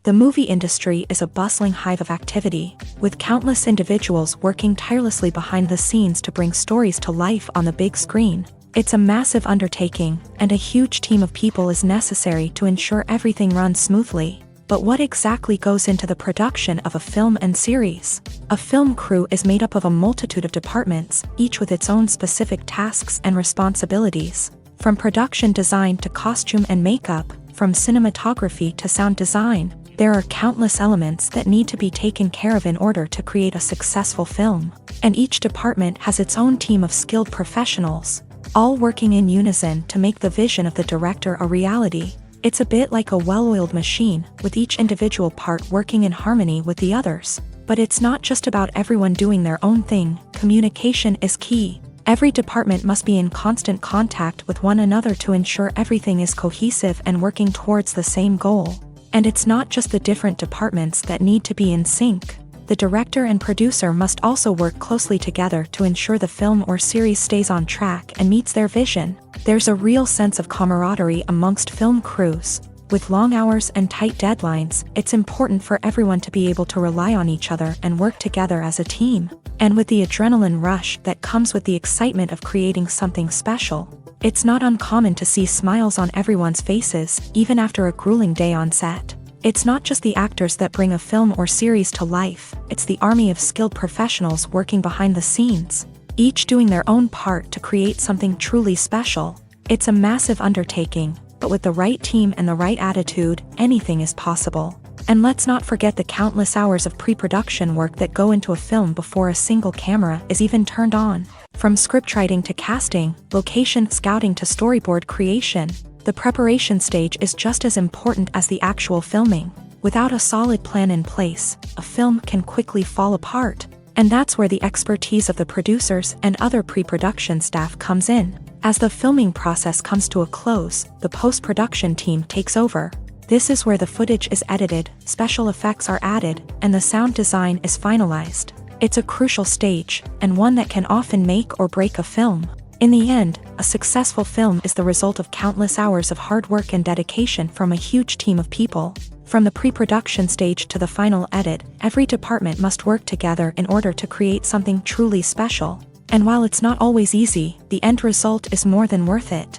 The movie industry is a bustling hive of activity, with countless individuals working tirelessly behind the scenes to bring stories to life on the big screen. It's a massive undertaking, and a huge team of people is necessary to ensure everything runs smoothly. But what exactly goes into the production of a film and series? A film crew is made up of a multitude of departments, each with its own specific tasks and responsibilities. From production design to costume and makeup, from cinematography to sound design, there are countless elements that need to be taken care of in order to create a successful film. And each department has its own team of skilled professionals, all working in unison to make the vision of the director a reality. It's a bit like a well-oiled machine, with each individual part working in harmony with the others. But it's not just about everyone doing their own thing. Communication is key. Every department must be in constant contact with one another to ensure everything is cohesive and working towards the same goal. And it's not just the different departments that need to be in sync. The director and producer must also work closely together to ensure the film or series stays on track and meets their vision. There's a real sense of camaraderie amongst film crews. With long hours and tight deadlines, it's important for everyone to be able to rely on each other and work together as a team. And with the adrenaline rush that comes with the excitement of creating something special, it's not uncommon to see smiles on everyone's faces, even after a grueling day on set. It's not just the actors that bring a film or series to life, it's the army of skilled professionals working behind the scenes, each doing their own part to create something truly special. It's a massive undertaking, but with the right team and the right attitude, anything is possible. And let's not forget the countless hours of pre-production work that go into a film before a single camera is even turned on. From scriptwriting to casting, location scouting to storyboard creation, the preparation stage is just as important as the actual filming. Without a solid plan in place, a film can quickly fall apart. And that's where the expertise of the producers and other pre-production staff comes in. As the filming process comes to a close, the post-production team takes over. This is where the footage is edited, special effects are added, and the sound design is finalized. It's a crucial stage, and one that can often make or break a film. In the end, a successful film is the result of countless hours of hard work and dedication from a huge team of people. From the pre-production stage to the final edit, every department must work together in order to create something truly special. And while it's not always easy, the end result is more than worth it.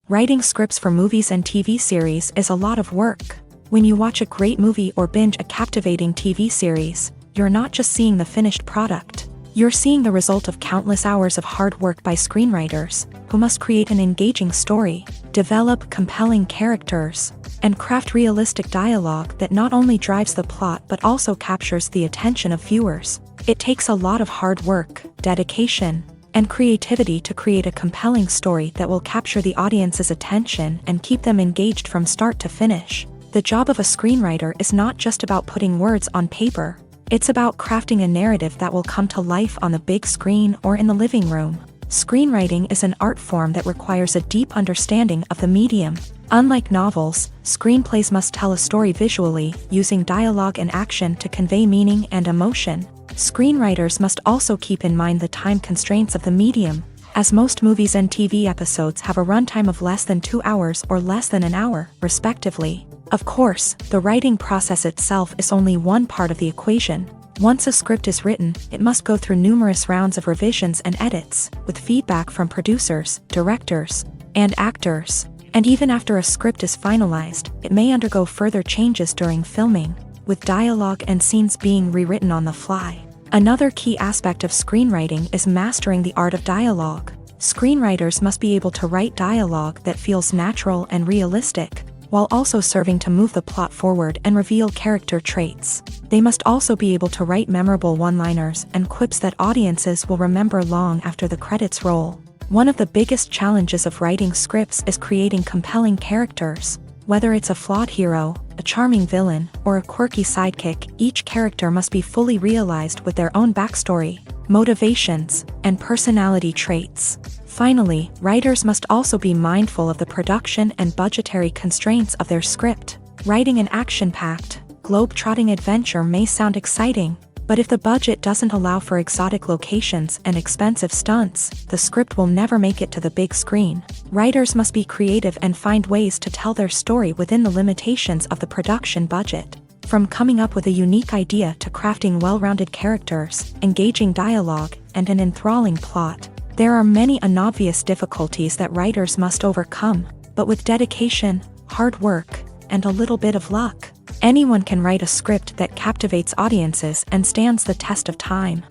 Writing scripts for movies and TV series is a lot of work. When you watch a great movie or binge a captivating TV series, you're not just seeing the finished product. You're seeing the result of countless hours of hard work by screenwriters, who must create an engaging story, develop compelling characters, and craft realistic dialogue that not only drives the plot but also captures the attention of viewers. It takes a lot of hard work, dedication, and creativity to create a compelling story that will capture the audience's attention and keep them engaged from start to finish. The job of a screenwriter is not just about putting words on paper. It's about crafting a narrative that will come to life on the big screen or in the living room. Screenwriting is an art form that requires a deep understanding of the medium. Unlike novels, screenplays must tell a story visually, using dialogue and action to convey meaning and emotion. Screenwriters must also keep in mind the time constraints of the medium, as most movies and TV episodes have a runtime of less than 2 hours or less than an hour, respectively. Of course, the writing process itself is only one part of the equation. Once a script is written, it must go through numerous rounds of revisions and edits, with feedback from producers, directors, and actors. And even after a script is finalized, it may undergo further changes during filming, with dialogue and scenes being rewritten on the fly. Another key aspect of screenwriting is mastering the art of dialogue. Screenwriters must be able to write dialogue that feels natural and realistic, while also serving to move the plot forward and reveal character traits. They must also be able to write memorable one-liners and quips that audiences will remember long after the credits roll. One of the biggest challenges of writing scripts is creating compelling characters. Whether it's a flawed hero, a charming villain, or a quirky sidekick, each character must be fully realized with their own backstory, motivations, and personality traits. Finally, writers must also be mindful of the production and budgetary constraints of their script. Writing an action-packed, globe-trotting adventure may sound exciting, but if the budget doesn't allow for exotic locations and expensive stunts, the script will never make it to the big screen. Writers must be creative and find ways to tell their story within the limitations of the production budget. From coming up with a unique idea to crafting well-rounded characters, engaging dialogue, and an enthralling plot, there are many unobvious difficulties that writers must overcome, but with dedication, hard work, and a little bit of luck, anyone can write a script that captivates audiences and stands the test of time.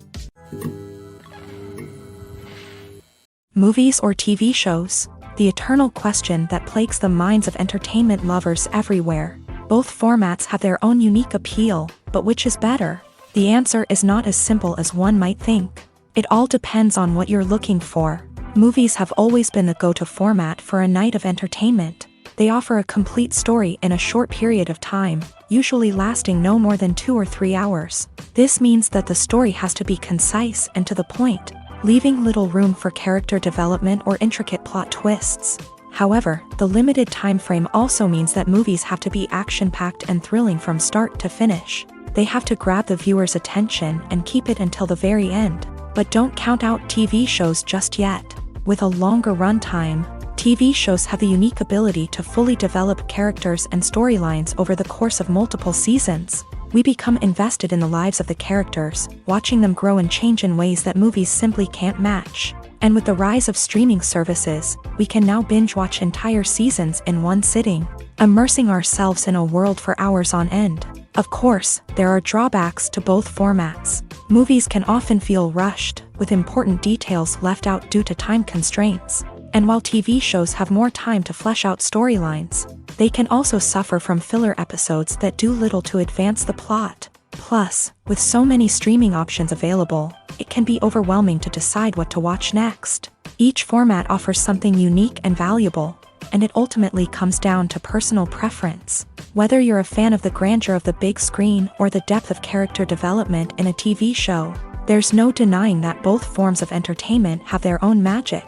Movies or TV shows? The eternal question that plagues the minds of entertainment lovers everywhere. Both formats have their own unique appeal, but which is better? The answer is not as simple as one might think. It all depends on what you're looking for. Movies have always been the go-to format for a night of entertainment. They offer a complete story in a short period of time, usually lasting no more than 2 or 3 hours. This means that the story has to be concise and to the point, leaving little room for character development or intricate plot twists. However, the limited time frame also means that movies have to be action-packed and thrilling from start to finish. They have to grab the viewer's attention and keep it until the very end. But don't count out TV shows just yet. With a longer runtime, TV shows have the unique ability to fully develop characters and storylines over the course of multiple seasons. We become invested in the lives of the characters, watching them grow and change in ways that movies simply can't match. And with the rise of streaming services, we can now binge-watch entire seasons in one sitting, immersing ourselves in a world for hours on end. Of course, there are drawbacks to both formats. Movies can often feel rushed, with important details left out due to time constraints. And while TV shows have more time to flesh out storylines, they can also suffer from filler episodes that do little to advance the plot. Plus, with so many streaming options available, it can be overwhelming to decide what to watch next. Each format offers something unique and valuable, and it ultimately comes down to personal preference. Whether you're a fan of the grandeur of the big screen or the depth of character development in a TV show, there's no denying that both forms of entertainment have their own magic.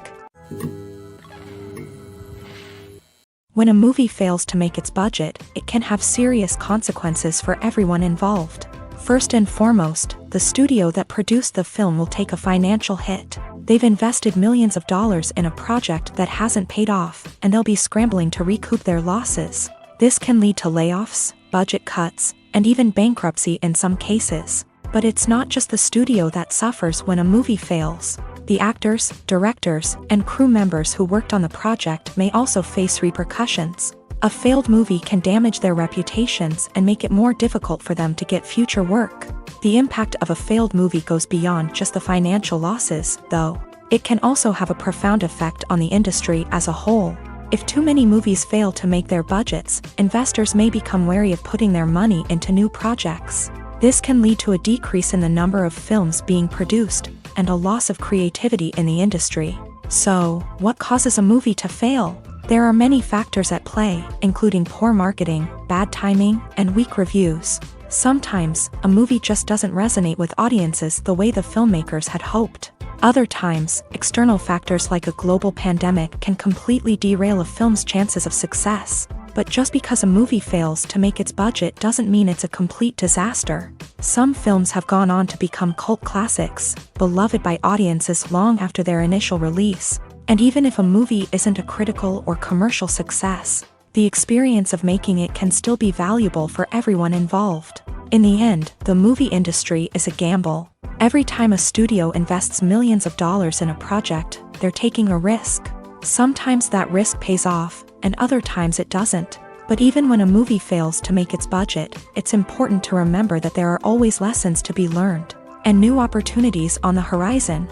When a movie fails to make its budget, it can have serious consequences for everyone involved. First and foremost, the studio that produced the film will take a financial hit. They've invested millions of dollars in a project that hasn't paid off, and they'll be scrambling to recoup their losses. This can lead to layoffs, budget cuts, and even bankruptcy in some cases. But it's not just the studio that suffers when a movie fails. The actors, directors, and crew members who worked on the project may also face repercussions. A failed movie can damage their reputations and make it more difficult for them to get future work. The impact of a failed movie goes beyond just the financial losses, though. It can also have a profound effect on the industry as a whole. If too many movies fail to make their budgets, investors may become wary of putting their money into new projects. This can lead to a decrease in the number of films being produced, and a loss of creativity in the industry. So, what causes a movie to fail? There are many factors at play, including poor marketing, bad timing, and weak reviews. Sometimes, a movie just doesn't resonate with audiences the way the filmmakers had hoped. Other times, external factors like a global pandemic can completely derail a film's chances of success. But just because a movie fails to make its budget doesn't mean it's a complete disaster. Some films have gone on to become cult classics, beloved by audiences long after their initial release. And even if a movie isn't a critical or commercial success, the experience of making it can still be valuable for everyone involved. In the end, the movie industry is a gamble. Every time a studio invests millions of dollars in a project, they're taking a risk. Sometimes that risk pays off, and other times it doesn't. But even when a movie fails to make its budget, it's important to remember that there are always lessons to be learned, and new opportunities on the horizon.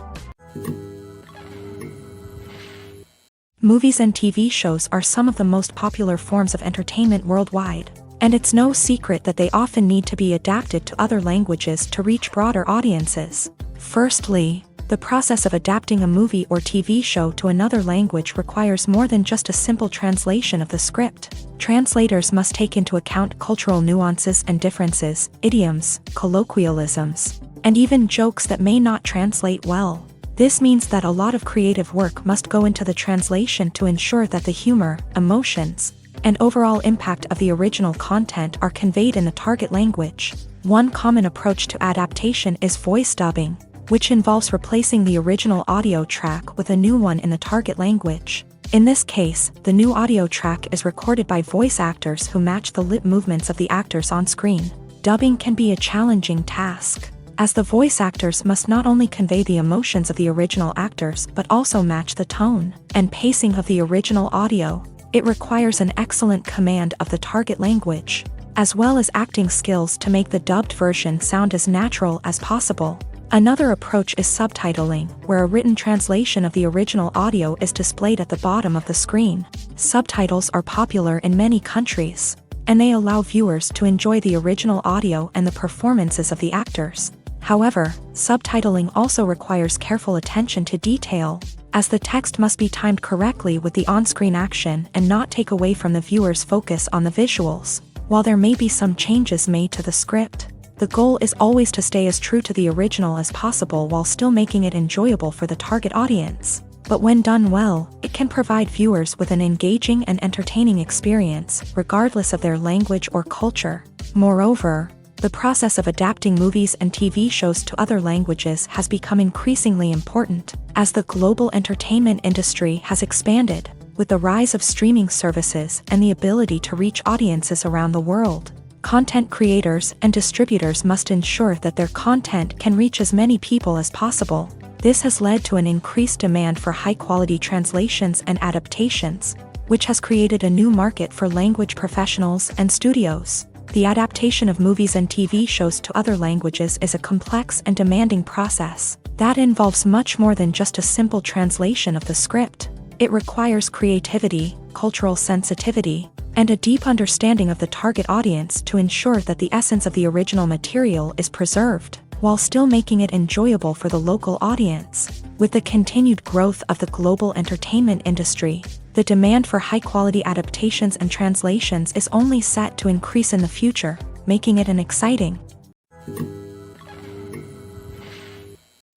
Movies and TV shows are some of the most popular forms of entertainment worldwide, and it's no secret that they often need to be adapted to other languages to reach broader audiences. Firstly, the process of adapting a movie or TV show to another language requires more than just a simple translation of the script. Translators must take into account cultural nuances and differences, idioms, colloquialisms, and even jokes that may not translate well. This means that a lot of creative work must go into the translation to ensure that the humor, emotions, and overall impact of the original content are conveyed in the target language. One common approach to adaptation is voice dubbing, which involves replacing the original audio track with a new one in the target language. In this case, the new audio track is recorded by voice actors who match the lip movements of the actors on screen. Dubbing can be a challenging task, as the voice actors must not only convey the emotions of the original actors but also match the tone and pacing of the original audio. It requires an excellent command of the target language, as well as acting skills to make the dubbed version sound as natural as possible. Another approach is subtitling, where a written translation of the original audio is displayed at the bottom of the screen. Subtitles are popular in many countries, and they allow viewers to enjoy the original audio and the performances of the actors. However, subtitling also requires careful attention to detail, as the text must be timed correctly with the on-screen action and not take away from the viewer's focus on the visuals. While there may be some changes made to the script, the goal is always to stay as true to the original as possible while still making it enjoyable for the target audience. But when done well, it can provide viewers with an engaging and entertaining experience, regardless of their language or culture. Moreover, the process of adapting movies and TV shows to other languages has become increasingly important, as the global entertainment industry has expanded, with the rise of streaming services and the ability to reach audiences around the world. Content creators and distributors must ensure that their content can reach as many people as possible. This has led to an increased demand for high-quality translations and adaptations, which has created a new market for language professionals and studios. The adaptation of movies and TV shows to other languages is a complex and demanding process that involves much more than just a simple translation of the script. It requires creativity, cultural sensitivity, and a deep understanding of the target audience to ensure that the essence of the original material is preserved, while still making it enjoyable for the local audience. With the continued growth of the global entertainment industry, the demand for high-quality adaptations and translations is only set to increase in the future, making it an exciting.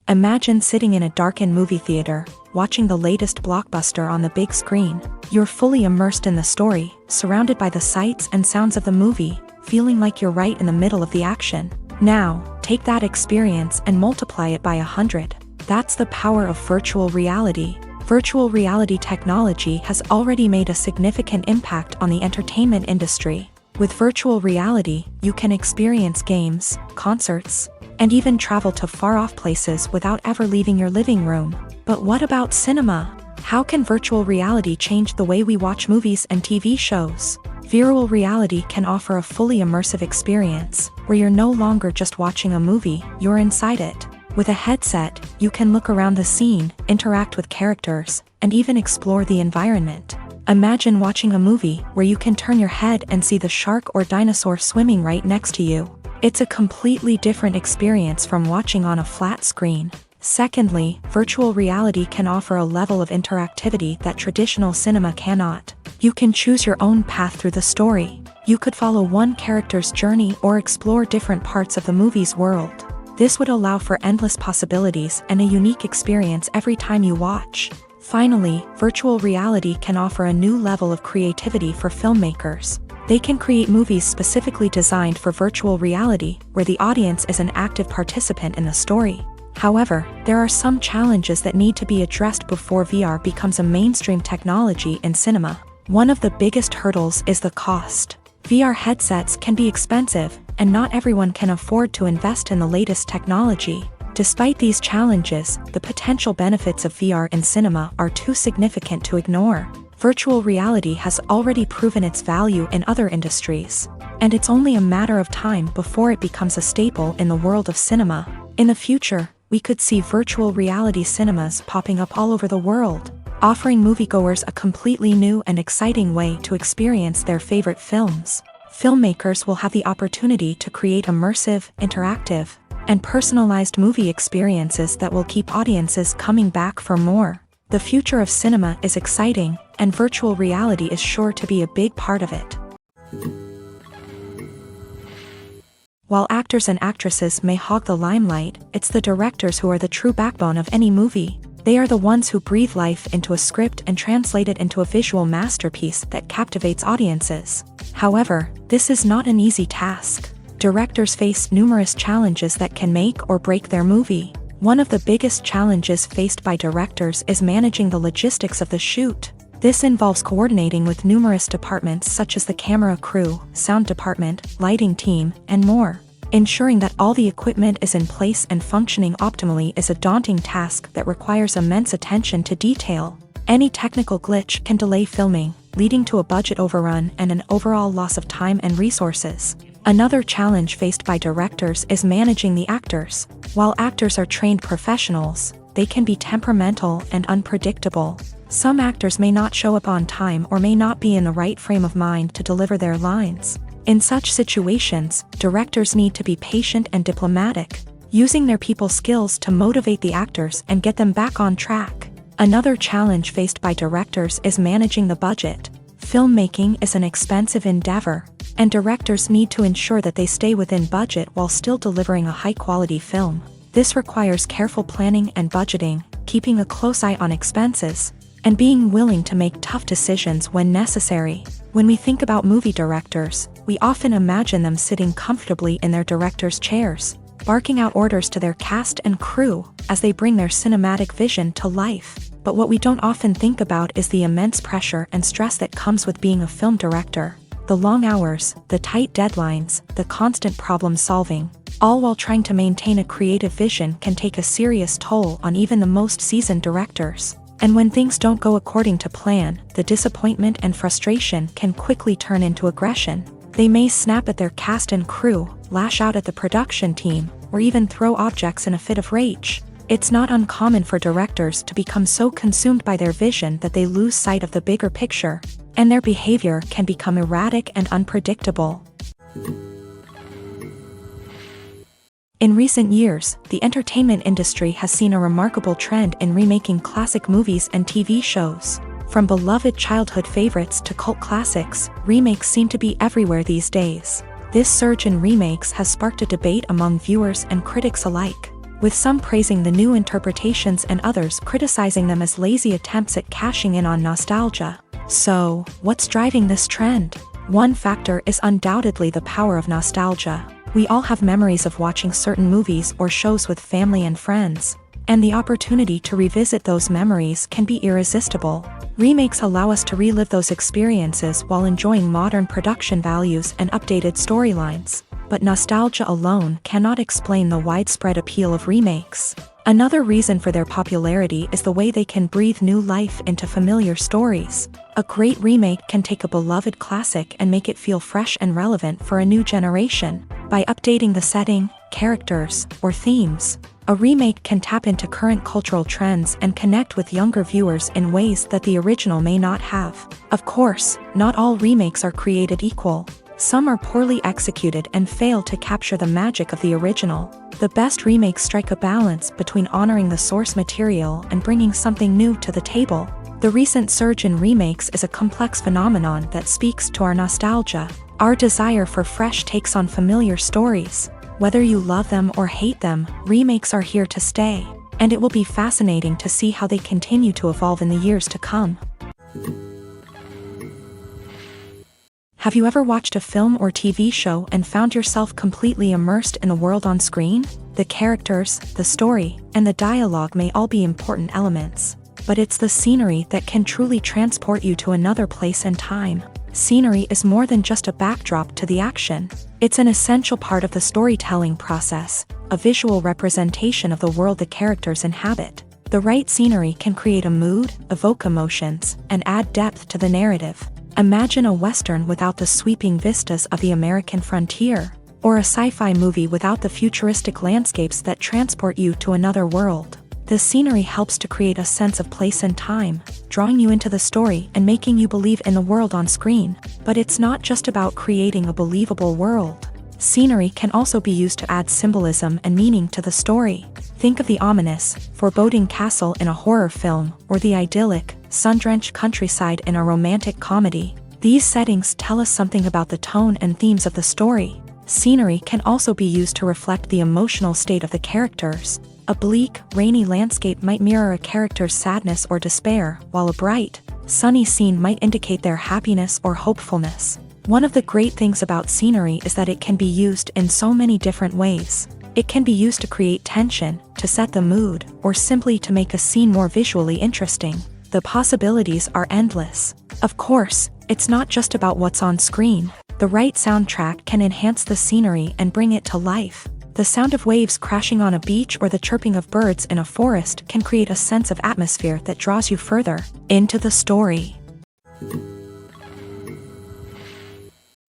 Imagine sitting in a darkened movie theater, watching the latest blockbuster on the big screen. You're fully immersed in the story, surrounded by the sights and sounds of the movie, feeling like you're right in the middle of the action. Now, take that experience and multiply it by 100. That's the power of virtual reality. Virtual reality technology has already made a significant impact on the entertainment industry. With virtual reality, you can experience games, concerts, and even travel to far-off places without ever leaving your living room. But what about cinema? How can virtual reality change the way we watch movies and TV shows? Virtual reality can offer a fully immersive experience, where you're no longer just watching a movie, you're inside it. With a headset, you can look around the scene, interact with characters, and even explore the environment. Imagine watching a movie where you can turn your head and see the shark or dinosaur swimming right next to you. It's a completely different experience from watching on a flat screen. Secondly, virtual reality can offer a level of interactivity that traditional cinema cannot. You can choose your own path through the story. You could follow one character's journey or explore different parts of the movie's world. This would allow for endless possibilities and a unique experience every time you watch. Finally, virtual reality can offer a new level of creativity for filmmakers. They can create movies specifically designed for virtual reality, where the audience is an active participant in the story. However, there are some challenges that need to be addressed before VR becomes a mainstream technology in cinema. One of the biggest hurdles is the cost. VR headsets can be expensive, and not everyone can afford to invest in the latest technology. Despite these challenges, the potential benefits of VR in cinema are too significant to ignore. Virtual reality has already proven its value in other industries, and it's only a matter of time before it becomes a staple in the world of cinema. In the future, we could see virtual reality cinemas popping up all over the world, offering moviegoers a completely new and exciting way to experience their favorite films. Filmmakers will have the opportunity to create immersive, interactive, and personalized movie experiences that will keep audiences coming back for more. The future of cinema is exciting, and virtual reality is sure to be a big part of it. While actors and actresses may hog the limelight, it's the directors who are the true backbone of any movie. They are the ones who breathe life into a script and translate it into a visual masterpiece that captivates audiences. However, this is not an easy task. Directors face numerous challenges that can make or break their movie. One of the biggest challenges faced by directors is managing the logistics of the shoot. This involves coordinating with numerous departments such as the camera crew, sound department, lighting team, and more. Ensuring that all the equipment is in place and functioning optimally is a daunting task that requires immense attention to detail. Any technical glitch can delay filming, leading to a budget overrun and an overall loss of time and resources. Another challenge faced by directors is managing the actors. While actors are trained professionals, they can be temperamental and unpredictable. Some actors may not show up on time or may not be in the right frame of mind to deliver their lines. In such situations, directors need to be patient and diplomatic, using their people skills to motivate the actors and get them back on track. Another challenge faced by directors is managing the budget. Filmmaking is an expensive endeavor, and directors need to ensure that they stay within budget while still delivering a high-quality film. This requires careful planning and budgeting, keeping a close eye on expenses, and being willing to make tough decisions when necessary. When we think about movie directors, we often imagine them sitting comfortably in their director's chairs, barking out orders to their cast and crew as they bring their cinematic vision to life. But what we don't often think about is the immense pressure and stress that comes with being a film director. The long hours, the tight deadlines, the constant problem solving, all while trying to maintain a creative vision can take a serious toll on even the most seasoned directors. And when things don't go according to plan, the disappointment and frustration can quickly turn into aggression. They may snap at their cast and crew, lash out at the production team, or even throw objects in a fit of rage. It's not uncommon for directors to become so consumed by their vision that they lose sight of the bigger picture, and their behavior can become erratic and unpredictable. In recent years, the entertainment industry has seen a remarkable trend in remaking classic movies and TV shows. From beloved childhood favorites to cult classics, remakes seem to be everywhere these days. This surge in remakes has sparked a debate among viewers and critics alike, with some praising the new interpretations and others criticizing them as lazy attempts at cashing in on nostalgia. So, what's driving this trend? One factor is undoubtedly the power of nostalgia. We all have memories of watching certain movies or shows with family and friends, and the opportunity to revisit those memories can be irresistible. Remakes allow us to relive those experiences while enjoying modern production values and updated storylines. But nostalgia alone cannot explain the widespread appeal of remakes. Another reason for their popularity is the way they can breathe new life into familiar stories. A great remake can take a beloved classic and make it feel fresh and relevant for a new generation. By updating the setting, characters, or themes, a remake can tap into current cultural trends and connect with younger viewers in ways that the original may not have. Of course, not all remakes are created equal. Some are poorly executed and fail to capture the magic of the original. The best remakes strike a balance between honoring the source material and bringing something new to the table. The recent surge in remakes is a complex phenomenon that speaks to our nostalgia, our desire for fresh takes on familiar stories. Whether you love them or hate them, remakes are here to stay, and it will be fascinating to see how they continue to evolve in the years to come. Have you ever watched a film or TV show and found yourself completely immersed in the world on screen? The characters, the story, and the dialogue may all be important elements, but it's the scenery that can truly transport you to another place and time. Scenery is more than just a backdrop to the action. It's an essential part of the storytelling process, a visual representation of the world the characters inhabit. The right scenery can create a mood, evoke emotions, and add depth to the narrative. Imagine a Western without the sweeping vistas of the American frontier, or a sci-fi movie without the futuristic landscapes that transport you to another world. The scenery helps to create a sense of place and time, drawing you into the story and making you believe in the world on screen. But it's not just about creating a believable world. Scenery can also be used to add symbolism and meaning to the story. Think of the ominous, foreboding castle in a horror film, or the idyllic, sun-drenched countryside in a romantic comedy. These settings tell us something about the tone and themes of the story. Scenery can also be used to reflect the emotional state of the characters. A bleak, rainy landscape might mirror a character's sadness or despair, while a bright, sunny scene might indicate their happiness or hopefulness. One of the great things about scenery is that it can be used in so many different ways. It can be used to create tension, to set the mood, or simply to make a scene more visually interesting. The possibilities are endless. Of course, it's not just about what's on screen. The right soundtrack can enhance the scenery and bring it to life. The sound of waves crashing on a beach or the chirping of birds in a forest can create a sense of atmosphere that draws you further into the story.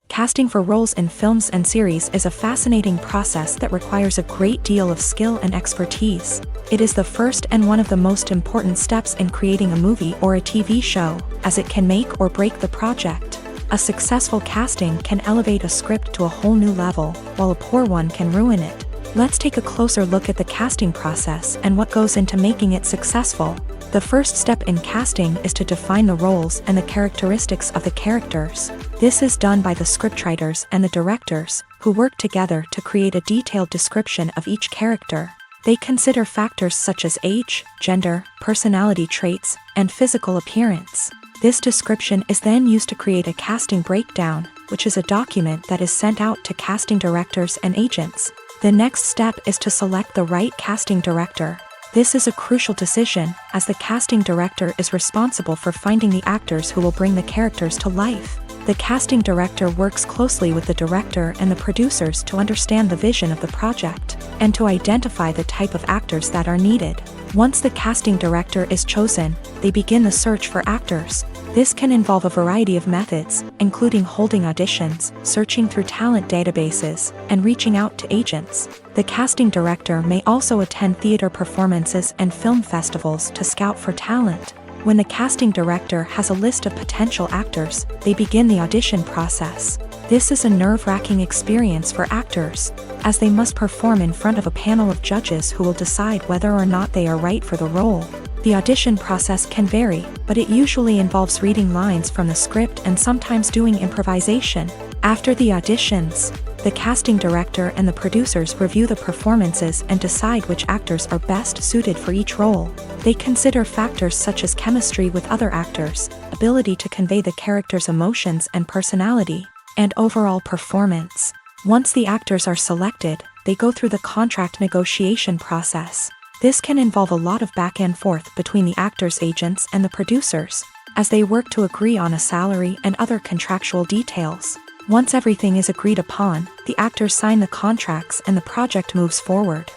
Casting for roles in films and series is a fascinating process that requires a great deal of skill and expertise. It is the first and one of the most important steps in creating a movie or a TV show, as it can make or break the project. A successful casting can elevate a script to a whole new level, while a poor one can ruin it. Let's take a closer look at the casting process and what goes into making it successful. The first step in casting is to define the roles and the characteristics of the characters. This is done by the scriptwriters and the directors, who work together to create a detailed description of each character. They consider factors such as age, gender, personality traits, and physical appearance. This description is then used to create a casting breakdown, which is a document that is sent out to casting directors and agents. The next step is to select the right casting director. This is a crucial decision, as the casting director is responsible for finding the actors who will bring the characters to life. The casting director works closely with the director and the producers to understand the vision of the project, and to identify the type of actors that are needed. Once the casting director is chosen, they begin the search for actors. This can involve a variety of methods, including holding auditions, searching through talent databases, and reaching out to agents. The casting director may also attend theater performances and film festivals to scout for talent. When the casting director has a list of potential actors, they begin the audition process. This is a nerve-wracking experience for actors, as they must perform in front of a panel of judges who will decide whether or not they are right for the role. The audition process can vary, but it usually involves reading lines from the script and sometimes doing improvisation. After the auditions, the casting director and the producers review the performances and decide which actors are best suited for each role. They consider factors such as chemistry with other actors, ability to convey the character's emotions and personality, and overall performance. Once the actors are selected, they go through the contract negotiation process. This can involve a lot of back and forth between the actors' agents and the producers, as they work to agree on a salary and other contractual details. Once everything is agreed upon, the actors sign the contracts and the project moves forward.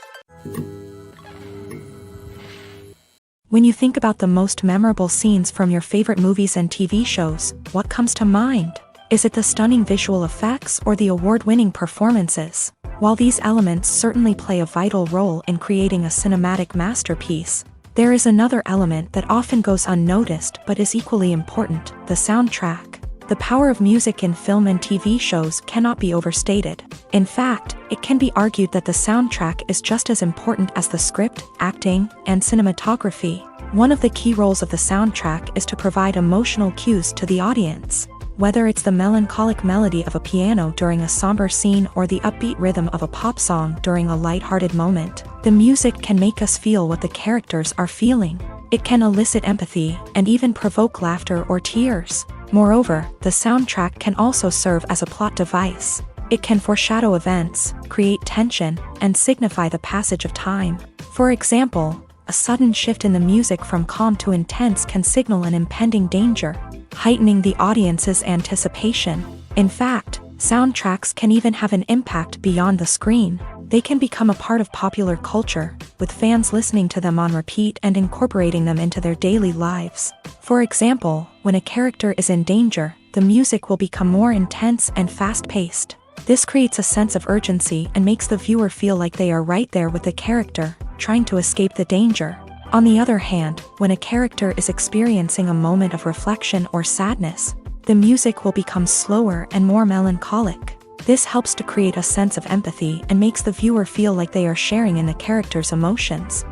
When you think about the most memorable scenes from your favorite movies and TV shows, what comes to mind? Is it the stunning visual effects or the award-winning performances? While these elements certainly play a vital role in creating a cinematic masterpiece, there is another element that often goes unnoticed but is equally important: the soundtrack. The power of music in film and TV shows cannot be overstated. In fact, it can be argued that the soundtrack is just as important as the script, acting, and cinematography. One of the key roles of the soundtrack is to provide emotional cues to the audience. Whether it's the melancholic melody of a piano during a somber scene or the upbeat rhythm of a pop song during a lighthearted moment, the music can make us feel what the characters are feeling. It can elicit empathy and even provoke laughter or tears. Moreover, the soundtrack can also serve as a plot device. It can foreshadow events, create tension, and signify the passage of time. For example, a sudden shift in the music from calm to intense can signal an impending danger, heightening the audience's anticipation. In fact, soundtracks can even have an impact beyond the screen. They can become a part of popular culture, with fans listening to them on repeat and incorporating them into their daily lives. For example, when a character is in danger, the music will become more intense and fast-paced. This creates a sense of urgency and makes the viewer feel like they are right there with the character, trying to escape the danger. On the other hand, when a character is experiencing a moment of reflection or sadness, the music will become slower and more melancholic. This helps to create a sense of empathy and makes the viewer feel like they are sharing in the character's emotions.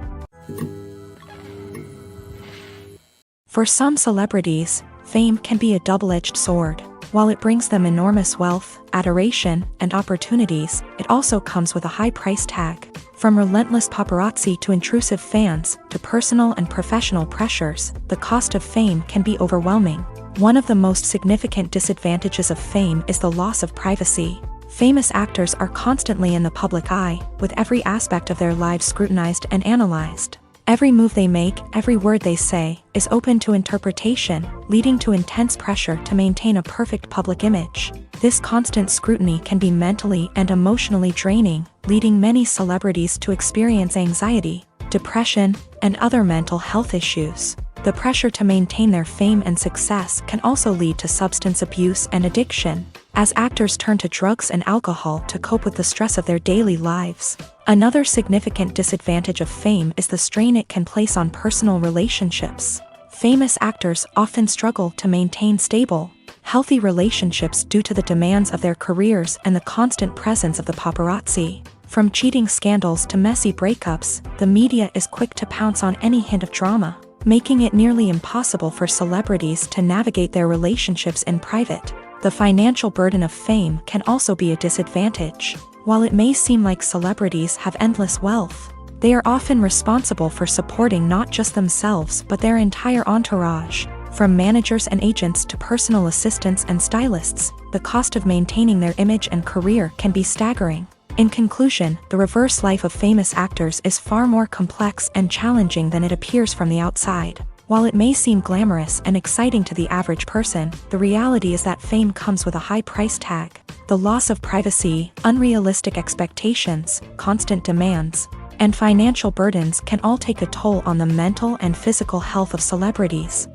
For some celebrities, fame can be a double-edged sword. While it brings them enormous wealth, adoration, and opportunities, it also comes with a high price tag. From relentless paparazzi to intrusive fans, to personal and professional pressures, the cost of fame can be overwhelming. One of the most significant disadvantages of fame is the loss of privacy. Famous actors are constantly in the public eye, with every aspect of their lives scrutinized and analyzed. Every move they make, every word they say, is open to interpretation, leading to intense pressure to maintain a perfect public image. This constant scrutiny can be mentally and emotionally draining, leading many celebrities to experience anxiety, depression, and other mental health issues. The pressure to maintain their fame and success can also lead to substance abuse and addiction, as actors turn to drugs and alcohol to cope with the stress of their daily lives. Another significant disadvantage of fame is the strain it can place on personal relationships. Famous actors often struggle to maintain stable, healthy relationships due to the demands of their careers and the constant presence of the paparazzi. From cheating scandals to messy breakups, the media is quick to pounce on any hint of drama, making it nearly impossible for celebrities to navigate their relationships in private. The financial burden of fame can also be a disadvantage. While it may seem like celebrities have endless wealth, they are often responsible for supporting not just themselves but their entire entourage. From managers and agents to personal assistants and stylists, the cost of maintaining their image and career can be staggering. In conclusion, the reverse life of famous actors is far more complex and challenging than it appears from the outside. While it may seem glamorous and exciting to the average person, the reality is that fame comes with a high price tag. The loss of privacy, unrealistic expectations, constant demands, and financial burdens can all take a toll on the mental and physical health of celebrities.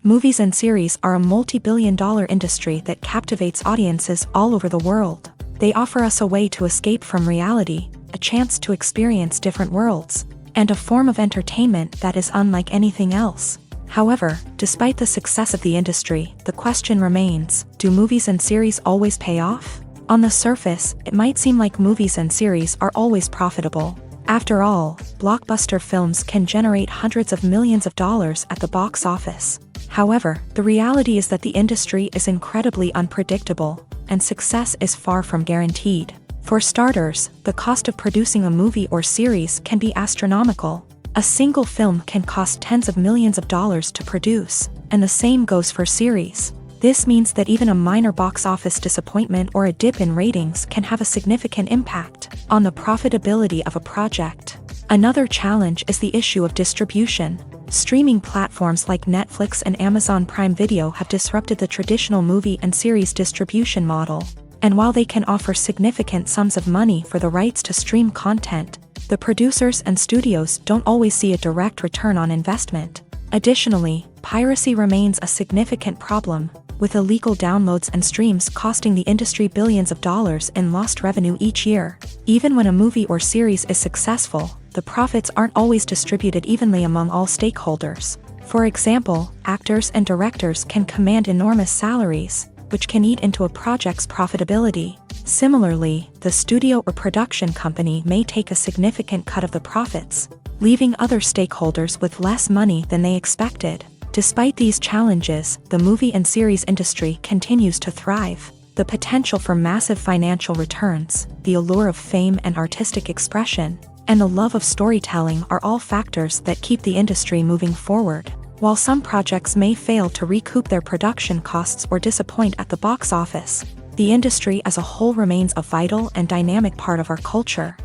Movies and series are a multi-billion-dollar industry that captivates audiences all over the world. They offer us a way to escape from reality, a chance to experience different worlds, and a form of entertainment that is unlike anything else. However, despite the success of the industry, the question remains, do movies and series always pay off? On the surface, it might seem like movies and series are always profitable. After all, blockbuster films can generate hundreds of millions of dollars at the box office. However, the reality is that the industry is incredibly unpredictable, and success is far from guaranteed. For starters, the cost of producing a movie or series can be astronomical. A single film can cost tens of millions of dollars to produce, and the same goes for series. This means that even a minor box office disappointment or a dip in ratings can have a significant impact on the profitability of a project. Another challenge is the issue of distribution. Streaming platforms like Netflix and Amazon Prime Video have disrupted the traditional movie and series distribution model. And while they can offer significant sums of money for the rights to stream content, the producers and studios don't always see a direct return on investment. Additionally, piracy remains a significant problem, with illegal downloads and streams costing the industry billions of dollars in lost revenue each year. Even when a movie or series is successful, the profits aren't always distributed evenly among all stakeholders. For example, actors and directors can command enormous salaries, which can eat into a project's profitability. Similarly, the studio or production company may take a significant cut of the profits, leaving other stakeholders with less money than they expected. Despite these challenges, the movie and series industry continues to thrive. The potential for massive financial returns, the allure of fame and artistic expression, and the love of storytelling are all factors that keep the industry moving forward. While some projects may fail to recoup their production costs or disappoint at the box office, the industry as a whole remains a vital and dynamic part of our culture.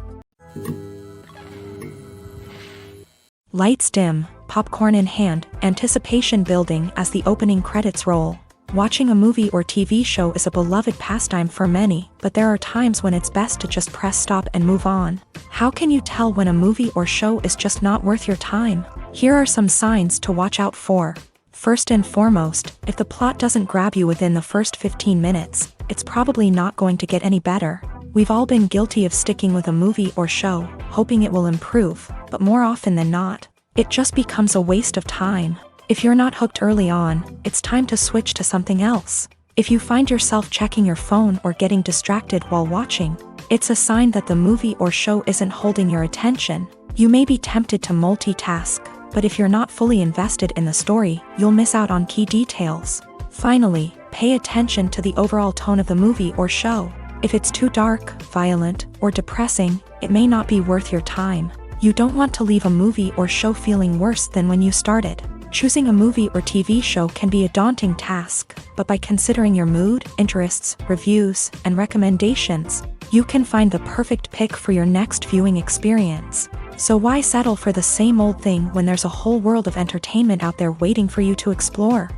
Lights dim, popcorn in hand, anticipation building as the opening credits roll. Watching a movie or TV show is a beloved pastime for many, but there are times when it's best to just press stop and move on. How can you tell when a movie or show is just not worth your time? Here are some signs to watch out for. First and foremost, if the plot doesn't grab you within the first 15 minutes, it's probably not going to get any better. We've all been guilty of sticking with a movie or show, hoping it will improve, but more often than not, it just becomes a waste of time. If you're not hooked early on, it's time to switch to something else. If you find yourself checking your phone or getting distracted while watching, it's a sign that the movie or show isn't holding your attention. You may be tempted to multitask, but if you're not fully invested in the story, you'll miss out on key details. Finally, pay attention to the overall tone of the movie or show. If it's too dark, violent, or depressing, it may not be worth your time. You don't want to leave a movie or show feeling worse than when you started. Choosing a movie or TV show can be a daunting task, but by considering your mood, interests, reviews, and recommendations, you can find the perfect pick for your next viewing experience. So why settle for the same old thing when there's a whole world of entertainment out there waiting for you to explore?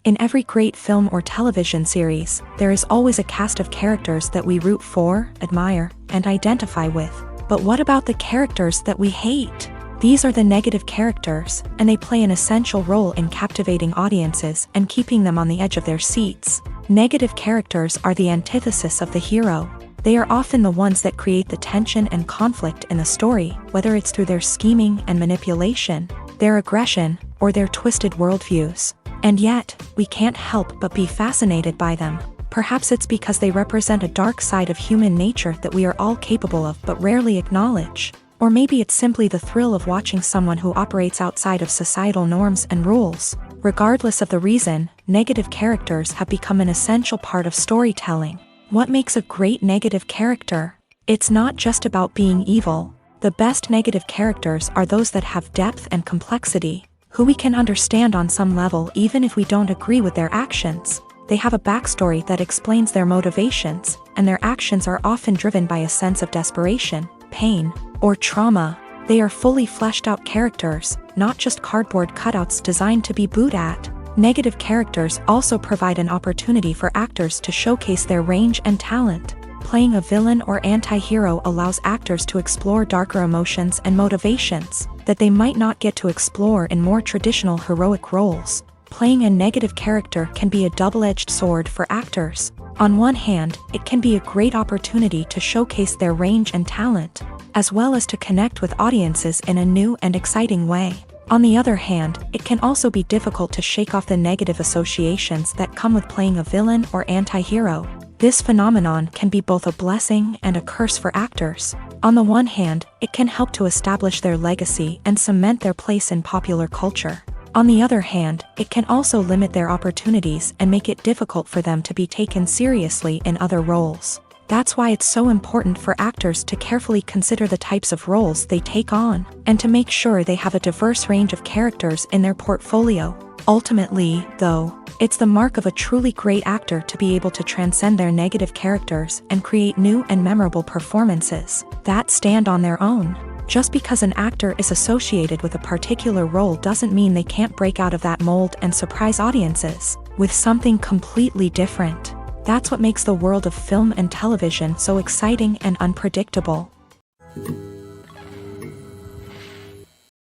In every great film or television series, there is always a cast of characters that we root for, admire, and identify with. But what about the characters that we hate? These are the negative characters, and they play an essential role in captivating audiences and keeping them on the edge of their seats. Negative characters are the antithesis of the hero. They are often the ones that create the tension and conflict in the story, whether it's through their scheming and manipulation, their aggression, or their twisted worldviews. And yet, we can't help but be fascinated by them. Perhaps it's because they represent a dark side of human nature that we are all capable of but rarely acknowledge. Or maybe it's simply the thrill of watching someone who operates outside of societal norms and rules. Regardless of the reason, negative characters have become an essential part of storytelling. What makes a great negative character? It's not just about being evil. The best negative characters are those that have depth and complexity, who we can understand on some level even if we don't agree with their actions. They have a backstory that explains their motivations, and their actions are often driven by a sense of desperation, pain, or trauma. They are fully fleshed out characters, not just cardboard cutouts designed to be booed at. Negative characters also provide an opportunity for actors to showcase their range and talent. Playing a villain or anti-hero allows actors to explore darker emotions and motivations that they might not get to explore in more traditional heroic roles. Playing a negative character can be a double-edged sword for actors. On one hand, it can be a great opportunity to showcase their range and talent, as well as to connect with audiences in a new and exciting way. On the other hand, it can also be difficult to shake off the negative associations that come with playing a villain or anti-hero. This phenomenon can be both a blessing and a curse for actors. On the one hand, it can help to establish their legacy and cement their place in popular culture. On the other hand, it can also limit their opportunities and make it difficult for them to be taken seriously in other roles. That's why it's so important for actors to carefully consider the types of roles they take on, and to make sure they have a diverse range of characters in their portfolio. Ultimately, though, it's the mark of a truly great actor to be able to transcend their negative characters and create new and memorable performances that stand on their own. Just because an actor is associated with a particular role doesn't mean they can't break out of that mold and surprise audiences with something completely different. That's what makes the world of film and television so exciting and unpredictable.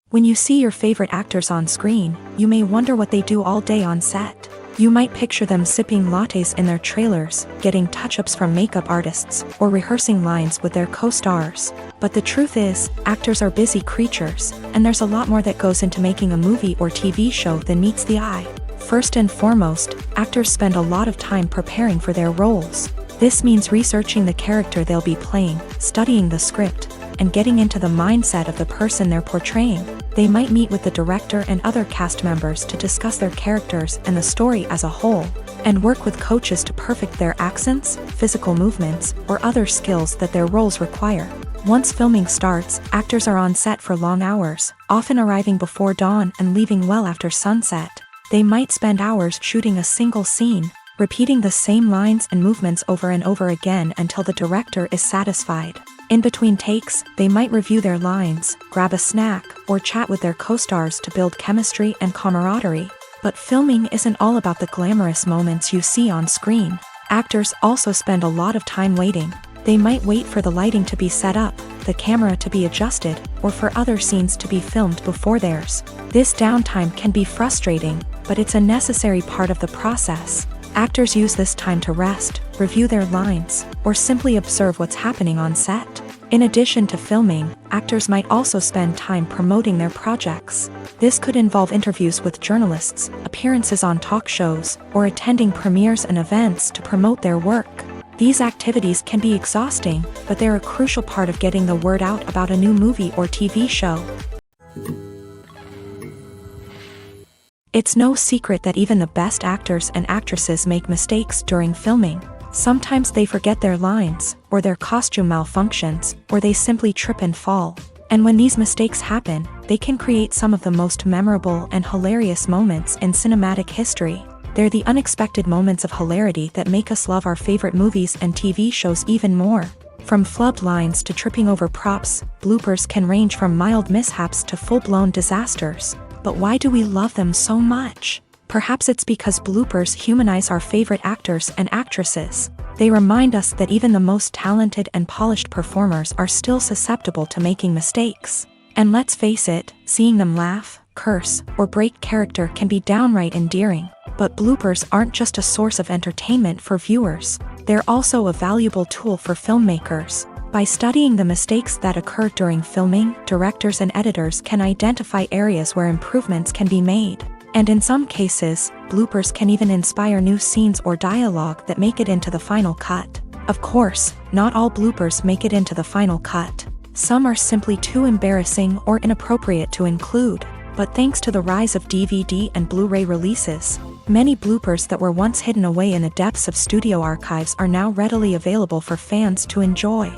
When you see your favorite actors on screen, you may wonder what they do all day on set. You might picture them sipping lattes in their trailers, getting touch-ups from makeup artists, or rehearsing lines with their co-stars. But the truth is, actors are busy creatures, and there's a lot more that goes into making a movie or TV show than meets the eye. First and foremost, actors spend a lot of time preparing for their roles. This means researching the character they'll be playing, studying the script, and getting into the mindset of the person they're portraying. They might meet with the director and other cast members to discuss their characters and the story as a whole, and work with coaches to perfect their accents, physical movements, or other skills that their roles require. Once filming starts, actors are on set for long hours, often arriving before dawn and leaving well after sunset. They might spend hours shooting a single scene, repeating the same lines and movements over and over again until the director is satisfied. In between takes, they might review their lines, grab a snack, or chat with their co-stars to build chemistry and camaraderie. But filming isn't all about the glamorous moments you see on screen. Actors also spend a lot of time waiting. They might wait for the lighting to be set up, the camera to be adjusted, or for other scenes to be filmed before theirs. This downtime can be frustrating, but it's a necessary part of the process. Actors use this time to rest, review their lines, or simply observe what's happening on set. In addition to filming, actors might also spend time promoting their projects. This could involve interviews with journalists, appearances on talk shows, or attending premieres and events to promote their work. These activities can be exhausting, but they're a crucial part of getting the word out about a new movie or TV show. It's no secret that even the best actors and actresses make mistakes during filming. Sometimes they forget their lines, or their costume malfunctions, or they simply trip and fall. And when these mistakes happen, they can create some of the most memorable and hilarious moments in cinematic history. They're the unexpected moments of hilarity that make us love our favorite movies and TV shows even more. From flubbed lines to tripping over props, bloopers can range from mild mishaps to full-blown disasters. But why do we love them so much? Perhaps it's because bloopers humanize our favorite actors and actresses. They remind us that even the most talented and polished performers are still susceptible to making mistakes. And let's face it, seeing them laugh, curse, or break character can be downright endearing. But bloopers aren't just a source of entertainment for viewers. They're also a valuable tool for filmmakers. By studying the mistakes that occur during filming, directors and editors can identify areas where improvements can be made. And in some cases, bloopers can even inspire new scenes or dialogue that make it into the final cut. Of course, not all bloopers make it into the final cut. Some are simply too embarrassing or inappropriate to include. But thanks to the rise of DVD and Blu-ray releases, many bloopers that were once hidden away in the depths of studio archives are now readily available for fans to enjoy.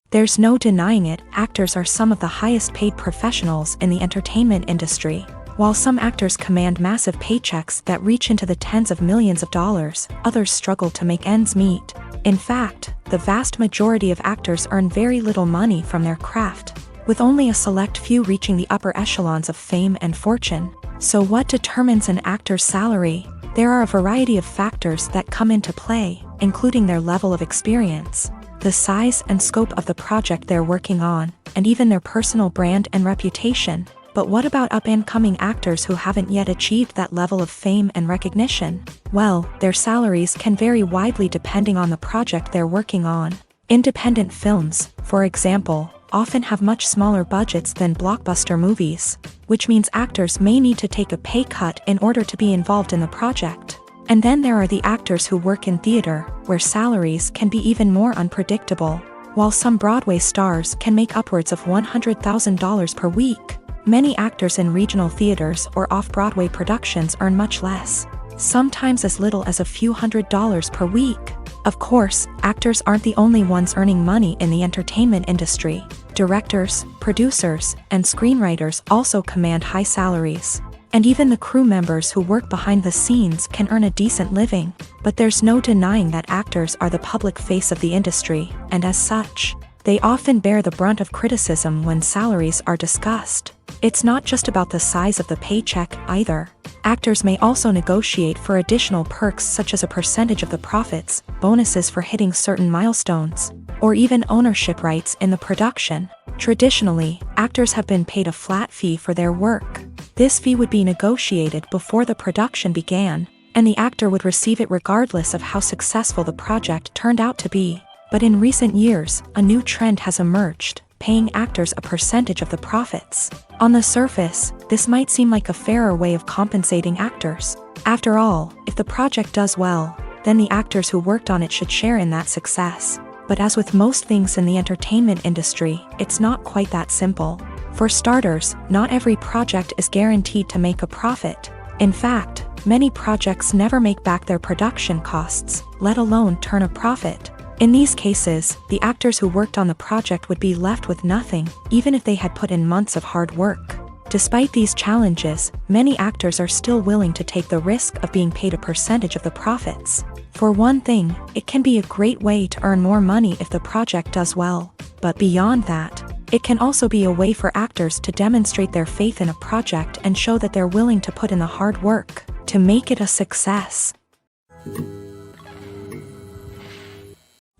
There's no denying it, actors are some of the highest paid professionals in the entertainment industry. While some actors command massive paychecks that reach into the tens of millions of dollars, others struggle to make ends meet. In fact, the vast majority of actors earn very little money from their craft, with only a select few reaching the upper echelons of fame and fortune. So what determines an actor's salary? There are a variety of factors that come into play, including their level of experience, the size and scope of the project they're working on, and even their personal brand and reputation. But what about up-and-coming actors who haven't yet achieved that level of fame and recognition? Well, their salaries can vary widely depending on the project they're working on. Independent films, for example, often have much smaller budgets than blockbuster movies, which means actors may need to take a pay cut in order to be involved in the project. And then there are the actors who work in theater, where salaries can be even more unpredictable. While some Broadway stars can make upwards of $100,000 per week, many actors in regional theaters or off-Broadway productions earn much less, sometimes as little as a few $100s per week. Of course, actors aren't the only ones earning money in the entertainment industry. Directors, producers, and screenwriters also command high salaries. And even the crew members who work behind the scenes can earn a decent living. But there's no denying that actors are the public face of the industry, and as such, they often bear the brunt of criticism when salaries are discussed. It's not just about the size of the paycheck, either. Actors may also negotiate for additional perks such as a percentage of the profits, bonuses for hitting certain milestones, or even ownership rights in the production. Traditionally, actors have been paid a flat fee for their work. This fee would be negotiated before the production began, and the actor would receive it regardless of how successful the project turned out to be. But in recent years, a new trend has emerged, paying actors a percentage of the profits. On the surface, this might seem like a fairer way of compensating actors. After all, if the project does well, then the actors who worked on it should share in that success. But as with most things in the entertainment industry, it's not quite that simple. For starters, not every project is guaranteed to make a profit. In fact, many projects never make back their production costs, let alone turn a profit. In these cases, the actors who worked on the project would be left with nothing, even if they had put in months of hard work. Despite these challenges, many actors are still willing to take the risk of being paid a percentage of the profits. For one thing, it can be a great way to earn more money if the project does well. But beyond that, it can also be a way for actors to demonstrate their faith in a project and show that they're willing to put in the hard work to make it a success.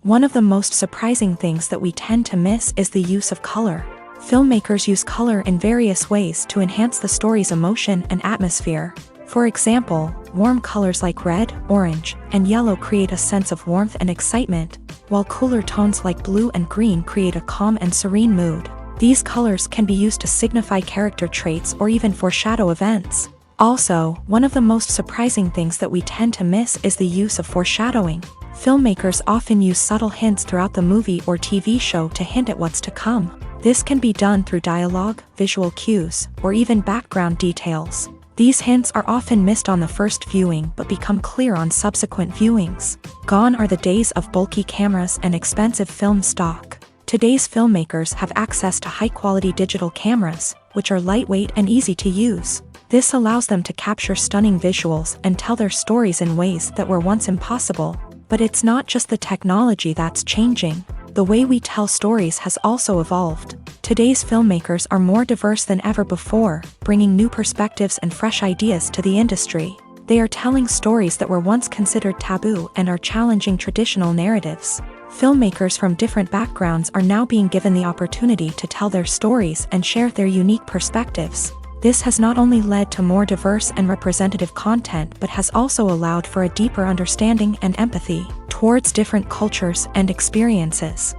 One of the most surprising things that we tend to miss is the use of color. Filmmakers use color in various ways to enhance the story's emotion and atmosphere. For example, warm colors like red, orange, and yellow create a sense of warmth and excitement, while cooler tones like blue and green create a calm and serene mood. These colors can be used to signify character traits or even foreshadow events. Also, one of the most surprising things that we tend to miss is the use of foreshadowing. Filmmakers often use subtle hints throughout the movie or TV show to hint at what's to come. This can be done through dialogue, visual cues, or even background details. These hints are often missed on the first viewing but become clear on subsequent viewings. Gone are the days of bulky cameras and expensive film stock. Today's filmmakers have access to high-quality digital cameras, which are lightweight and easy to use. This allows them to capture stunning visuals and tell their stories in ways that were once impossible. But it's not just the technology that's changing. The way we tell stories has also evolved. Today's filmmakers are more diverse than ever before, bringing new perspectives and fresh ideas to the industry. They are telling stories that were once considered taboo and are challenging traditional narratives. Filmmakers from different backgrounds are now being given the opportunity to tell their stories and share their unique perspectives. This has not only led to more diverse and representative content but has also allowed for a deeper understanding and empathy towards different cultures and experiences.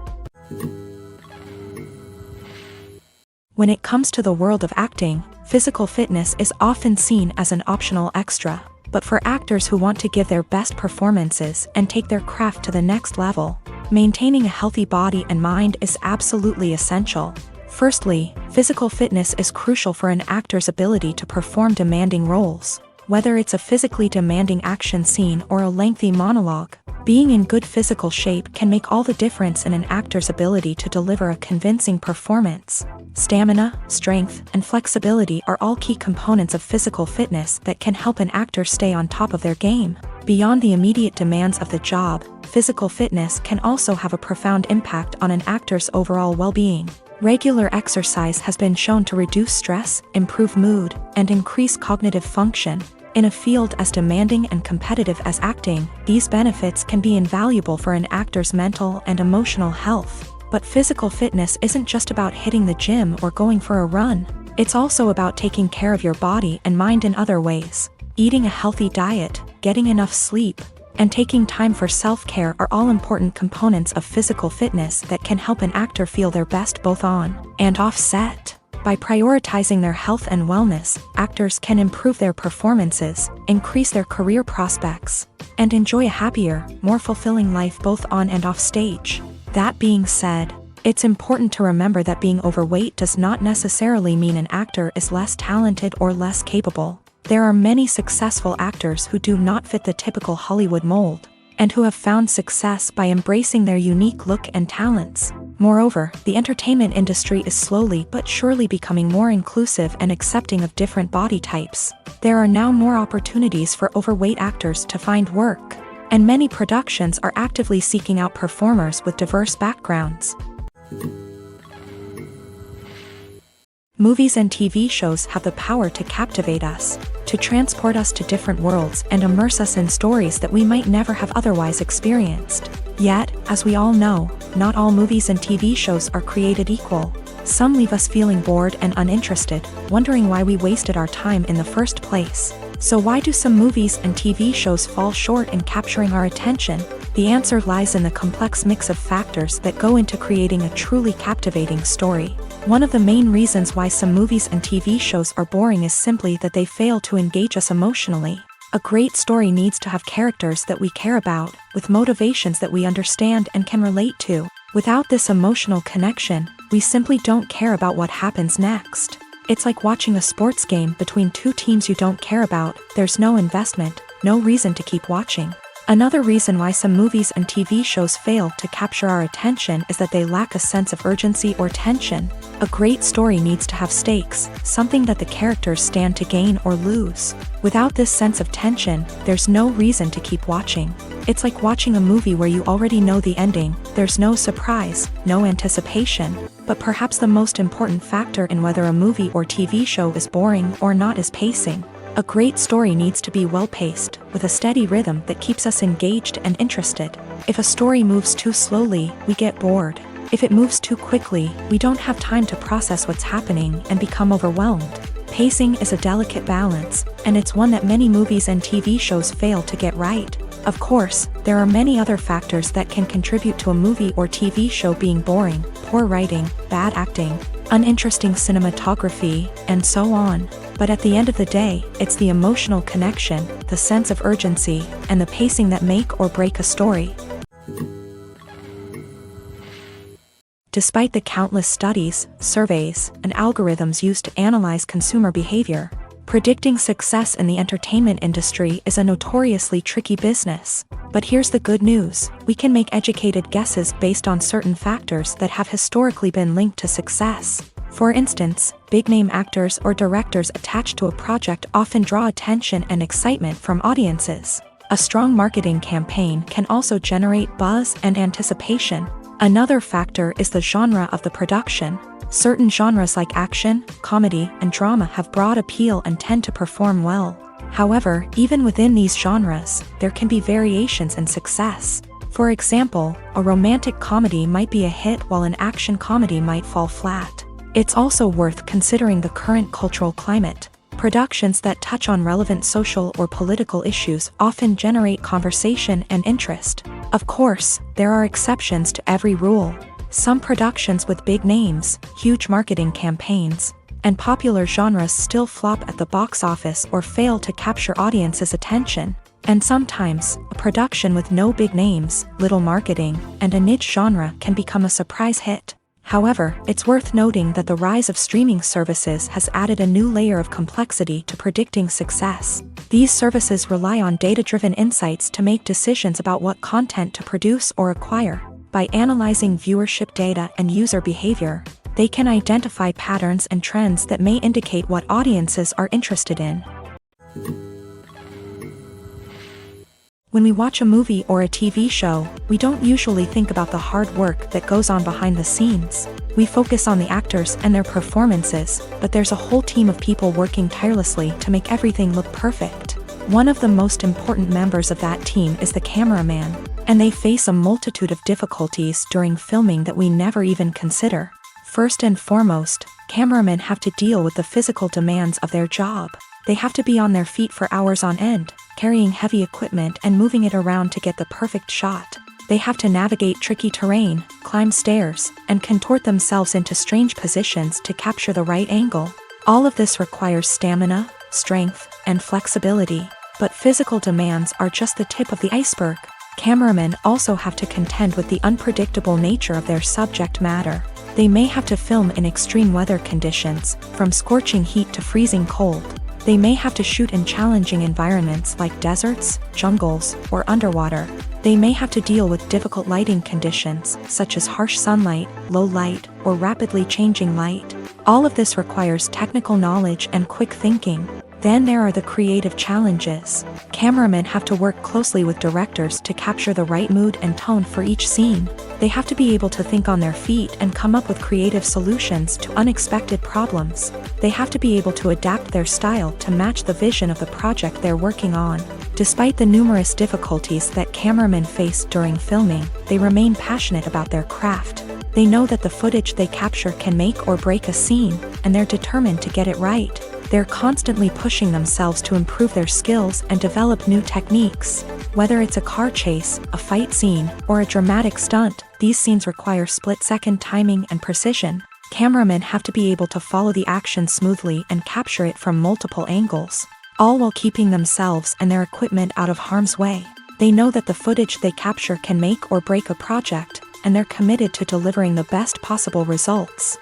When it comes to the world of acting, physical fitness is often seen as an optional extra. But for actors who want to give their best performances and take their craft to the next level, maintaining a healthy body and mind is absolutely essential. Firstly, physical fitness is crucial for an actor's ability to perform demanding roles. Whether it's a physically demanding action scene or a lengthy monologue, being in good physical shape can make all the difference in an actor's ability to deliver a convincing performance. Stamina, strength, and flexibility are all key components of physical fitness that can help an actor stay on top of their game. Beyond the immediate demands of the job, physical fitness can also have a profound impact on an actor's overall well-being. Regular exercise has been shown to reduce stress, improve mood, and increase cognitive function. In a field as demanding and competitive as acting, these benefits can be invaluable for an actor's mental and emotional health. But physical fitness isn't just about hitting the gym or going for a run. It's also about taking care of your body and mind in other ways. Eating a healthy diet, getting enough sleep, and taking time for self-care are all important components of physical fitness that can help an actor feel their best both on and off set. By prioritizing their health and wellness, actors can improve their performances, increase their career prospects, and enjoy a happier, more fulfilling life both on and off stage. That being said, it's important to remember that being overweight does not necessarily mean an actor is less talented or less capable. There are many successful actors who do not fit the typical Hollywood mold, and who have found success by embracing their unique look and talents. Moreover, the entertainment industry is slowly but surely becoming more inclusive and accepting of different body types. There are now more opportunities for overweight actors to find work, and many productions are actively seeking out performers with diverse backgrounds. Movies and TV shows have the power to captivate us, to transport us to different worlds and immerse us in stories that we might never have otherwise experienced. Yet, as we all know, not all movies and TV shows are created equal. Some leave us feeling bored and uninterested, wondering why we wasted our time in the first place. So why do some movies and TV shows fall short in capturing our attention? The answer lies in the complex mix of factors that go into creating a truly captivating story. One of the main reasons why some movies and TV shows are boring is simply that they fail to engage us emotionally. A great story needs to have characters that we care about, with motivations that we understand and can relate to. Without this emotional connection, we simply don't care about what happens next. It's like watching a sports game between two teams you don't care about. There's no investment, no reason to keep watching. Another reason why some movies and TV shows fail to capture our attention is that they lack a sense of urgency or tension. A great story needs to have stakes, something that the characters stand to gain or lose. Without this sense of tension, there's no reason to keep watching. It's like watching a movie where you already know the ending. There's no surprise, no anticipation. But perhaps the most important factor in whether a movie or TV show is boring or not is pacing. A great story needs to be well-paced, with a steady rhythm that keeps us engaged and interested. If a story moves too slowly, we get bored. If it moves too quickly, we don't have time to process what's happening and become overwhelmed. Pacing is a delicate balance, and it's one that many movies and TV shows fail to get right. Of course, there are many other factors that can contribute to a movie or TV show being boring: poor writing, bad acting, uninteresting cinematography, and so on. But at the end of the day, it's the emotional connection, the sense of urgency, and the pacing that make or break a story. Despite the countless studies, surveys, and algorithms used to analyze consumer behavior, predicting success in the entertainment industry is a notoriously tricky business. But here's the good news: we can make educated guesses based on certain factors that have historically been linked to success. For instance, big-name actors or directors attached to a project often draw attention and excitement from audiences. A strong marketing campaign can also generate buzz and anticipation. Another factor is the genre of the production. Certain genres like action, comedy, and drama have broad appeal and tend to perform well. However, even within these genres, there can be variations in success. For example, a romantic comedy might be a hit while an action comedy might fall flat. It's also worth considering the current cultural climate. Productions that touch on relevant social or political issues often generate conversation and interest. Of course, there are exceptions to every rule. Some productions with big names, huge marketing campaigns, and popular genres still flop at the box office or fail to capture audiences' attention. And sometimes, a production with no big names, little marketing, and a niche genre can become a surprise hit. However, it's worth noting that the rise of streaming services has added a new layer of complexity to predicting success. These services rely on data-driven insights to make decisions about what content to produce or acquire. By analyzing viewership data and user behavior, they can identify patterns and trends that may indicate what audiences are interested in. When we watch a movie or a TV show, we don't usually think about the hard work that goes on behind the scenes. We focus on the actors and their performances, but there's a whole team of people working tirelessly to make everything look perfect. One of the most important members of that team is the cameraman, and they face a multitude of difficulties during filming that we never even consider. First and foremost, cameramen have to deal with the physical demands of their job. They have to be on their feet for hours on end, carrying heavy equipment and moving it around to get the perfect shot. They have to navigate tricky terrain, climb stairs, and contort themselves into strange positions to capture the right angle. All of this requires stamina, strength, and flexibility. But physical demands are just the tip of the iceberg. Cameramen also have to contend with the unpredictable nature of their subject matter. They may have to film in extreme weather conditions, from scorching heat to freezing cold. They may have to shoot in challenging environments like deserts, jungles, or underwater. They may have to deal with difficult lighting conditions, such as harsh sunlight, low light, or rapidly changing light. All of this requires technical knowledge and quick thinking. Then there are the creative challenges. Cameramen have to work closely with directors to capture the right mood and tone for each scene. They have to be able to think on their feet and come up with creative solutions to unexpected problems. They have to be able to adapt their style to match the vision of the project they're working on. Despite the numerous difficulties that cameramen face during filming, they remain passionate about their craft. They know that the footage they capture can make or break a scene, and they're determined to get it right. They're constantly pushing themselves to improve their skills and develop new techniques. Whether it's a car chase, a fight scene, or a dramatic stunt, these scenes require split-second timing and precision. Cameramen have to be able to follow the action smoothly and capture it from multiple angles, all while keeping themselves and their equipment out of harm's way. They know that the footage they capture can make or break a project, and they're committed to delivering the best possible results.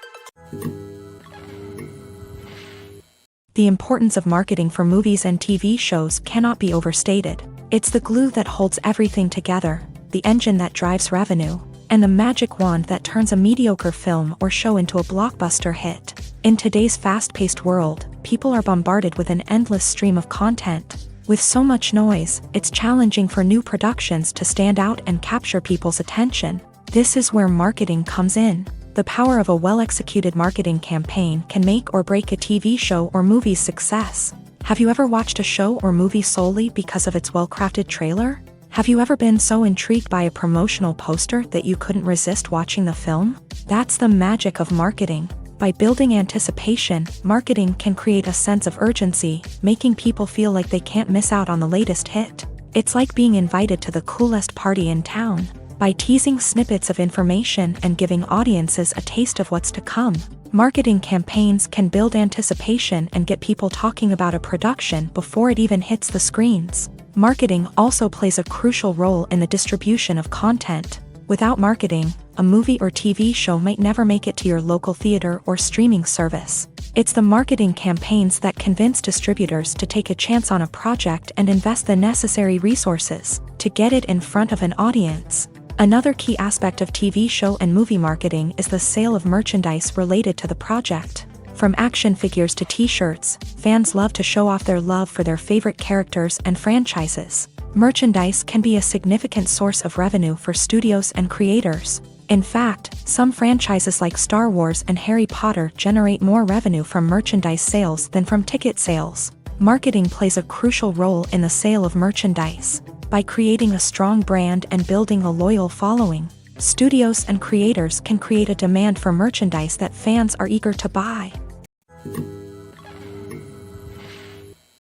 The importance of marketing for movies and TV shows cannot be overstated. It's the glue that holds everything together, the engine that drives revenue, and the magic wand that turns a mediocre film or show into a blockbuster hit. In today's fast-paced world, people are bombarded with an endless stream of content. With so much noise, it's challenging for new productions to stand out and capture people's attention. This is where marketing comes in. The power of a well-executed marketing campaign can make or break a TV show or movie's success. Have you ever watched a show or movie solely because of its well-crafted trailer? Have you ever been so intrigued by a promotional poster that you couldn't resist watching the film? That's the magic of marketing. By building anticipation, marketing can create a sense of urgency, making people feel like they can't miss out on the latest hit. It's like being invited to the coolest party in town. By teasing snippets of information and giving audiences a taste of what's to come, marketing campaigns can build anticipation and get people talking about a production before it even hits the screens. Marketing also plays a crucial role in the distribution of content. Without marketing, a movie or TV show might never make it to your local theater or streaming service. It's the marketing campaigns that convince distributors to take a chance on a project and invest the necessary resources to get it in front of an audience. Another key aspect of TV show and movie marketing is the sale of merchandise related to the project. From action figures to t-shirts, fans love to show off their love for their favorite characters and franchises. Merchandise can be a significant source of revenue for studios and creators. In fact, some franchises like Star Wars and Harry Potter generate more revenue from merchandise sales than from ticket sales. Marketing plays a crucial role in the sale of merchandise. By creating a strong brand and building a loyal following, studios and creators can create a demand for merchandise that fans are eager to buy.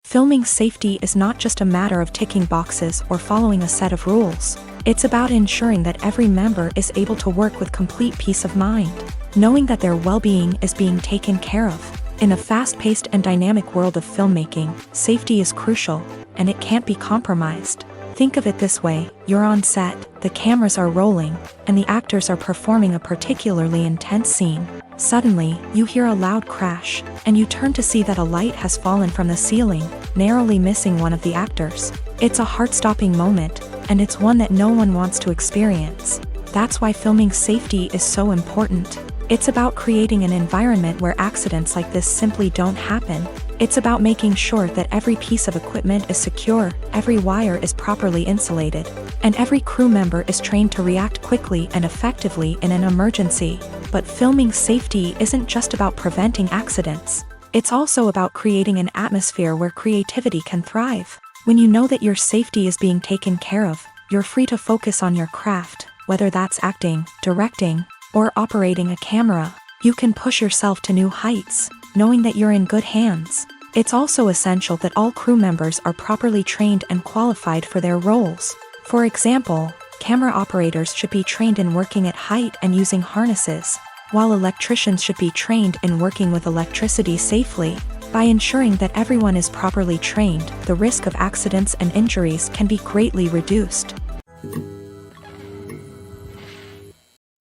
Filming safety is not just a matter of ticking boxes or following a set of rules. It's about ensuring that every member is able to work with complete peace of mind, knowing that their well-being is being taken care of. In a fast-paced and dynamic world of filmmaking, safety is crucial, and it can't be compromised. Think of it this way: you're on set, the cameras are rolling, and the actors are performing a particularly intense scene. Suddenly, you hear a loud crash, and you turn to see that a light has fallen from the ceiling, narrowly missing one of the actors. It's a heart-stopping moment, and it's one that no one wants to experience. That's why filming safety is so important. It's about creating an environment where accidents like this simply don't happen. It's about making sure that every piece of equipment is secure, every wire is properly insulated, and every crew member is trained to react quickly and effectively in an emergency. But filming safety isn't just about preventing accidents. It's also about creating an atmosphere where creativity can thrive. When you know that your safety is being taken care of, you're free to focus on your craft, whether that's acting, directing, or operating a camera. You can push yourself to new heights, knowing that you're in good hands. It's also essential that all crew members are properly trained and qualified for their roles. For example, camera operators should be trained in working at height and using harnesses, while electricians should be trained in working with electricity safely. By ensuring that everyone is properly trained, the risk of accidents and injuries can be greatly reduced.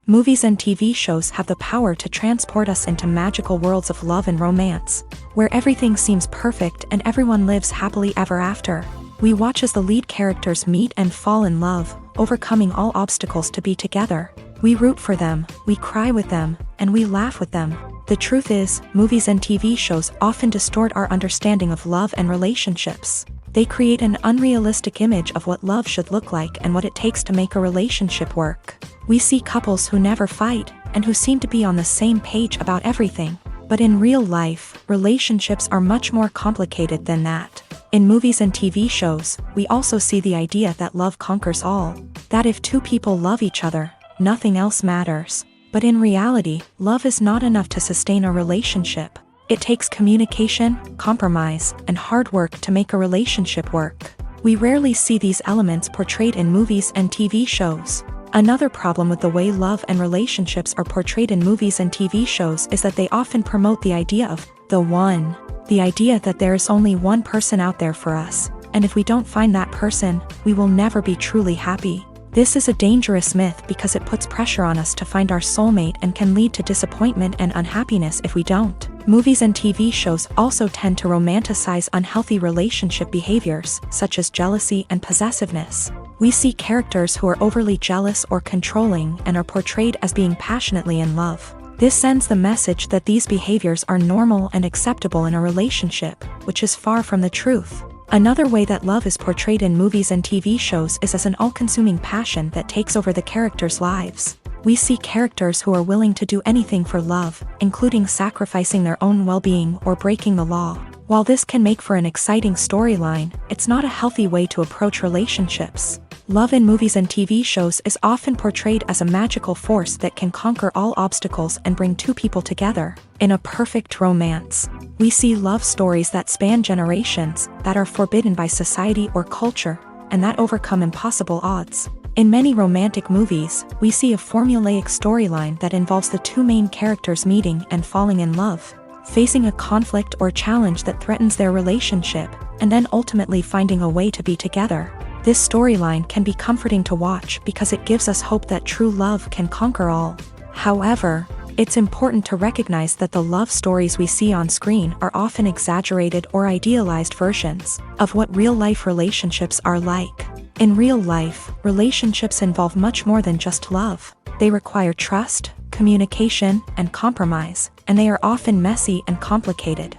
Movies and TV shows have the power to transport us into magical worlds of love and romance, where everything seems perfect and everyone lives happily ever after. We watch as the lead characters meet and fall in love, overcoming all obstacles to be together. We root for them, we cry with them, and we laugh with them. The truth is, movies and TV shows often distort our understanding of love and relationships. They create an unrealistic image of what love should look like and what it takes to make a relationship work. We see couples who never fight, and who seem to be on the same page about everything. But in real life, relationships are much more complicated than that. In movies and TV shows, we also see the idea that love conquers all. That if two people love each other, nothing else matters. But in reality, love is not enough to sustain a relationship. It takes communication, compromise, and hard work to make a relationship work. We rarely see these elements portrayed in movies and TV shows. Another problem with the way love and relationships are portrayed in movies and TV shows is that they often promote the idea of the one. The idea that there is only one person out there for us, and if we don't find that person, we will never be truly happy. This is a dangerous myth because it puts pressure on us to find our soulmate and can lead to disappointment and unhappiness if we don't. Movies and TV shows also tend to romanticize unhealthy relationship behaviors, such as jealousy and possessiveness. We see characters who are overly jealous or controlling and are portrayed as being passionately in love. This sends the message that these behaviors are normal and acceptable in a relationship, which is far from the truth. Another way that love is portrayed in movies and TV shows is as an all-consuming passion that takes over the characters' lives. We see characters who are willing to do anything for love, including sacrificing their own well-being or breaking the law. While this can make for an exciting storyline, it's not a healthy way to approach relationships. Love in movies and TV shows is often portrayed as a magical force that can conquer all obstacles and bring two people together. In a perfect romance, we see love stories that span generations, that are forbidden by society or culture, and that overcome impossible odds. In many romantic movies, we see a formulaic storyline that involves the two main characters meeting and falling in love, facing a conflict or challenge that threatens their relationship, and then ultimately finding a way to be together. This storyline can be comforting to watch because it gives us hope that true love can conquer all. However, it's important to recognize that the love stories we see on screen are often exaggerated or idealized versions of what real-life relationships are like. In real life, relationships involve much more than just love. They require trust, communication, and compromise, and they are often messy and complicated.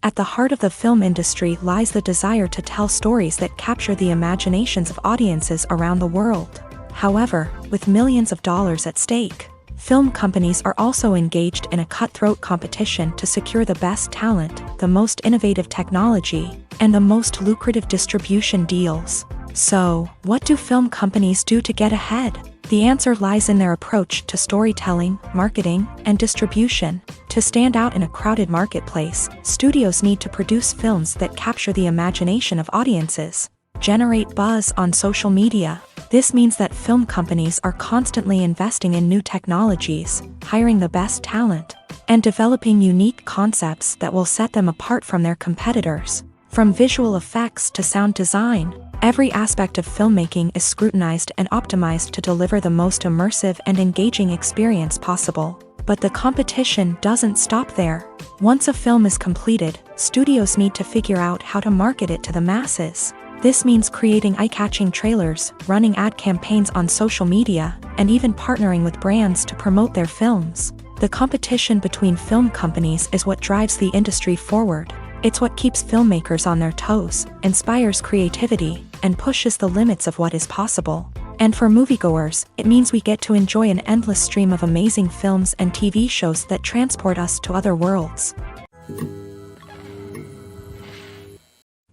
At the heart of the film industry lies the desire to tell stories that capture the imaginations of audiences around the world. However, with millions of dollars at stake, film companies are also engaged in a cutthroat competition to secure the best talent, the most innovative technology, and the most lucrative distribution deals. So, what do film companies do to get ahead? The answer lies in their approach to storytelling, marketing, and distribution. To stand out in a crowded marketplace, studios need to produce films that capture the imagination of audiences, generate buzz on social media. This means that film companies are constantly investing in new technologies, hiring the best talent, and developing unique concepts that will set them apart from their competitors. From visual effects to sound design, every aspect of filmmaking is scrutinized and optimized to deliver the most immersive and engaging experience possible. But the competition doesn't stop there. Once a film is completed, studios need to figure out how to market it to the masses. This means creating eye-catching trailers, running ad campaigns on social media, and even partnering with brands to promote their films. The competition between film companies is what drives the industry forward. It's what keeps filmmakers on their toes, inspires creativity, and pushes the limits of what is possible. And for moviegoers, it means we get to enjoy an endless stream of amazing films and TV shows that transport us to other worlds.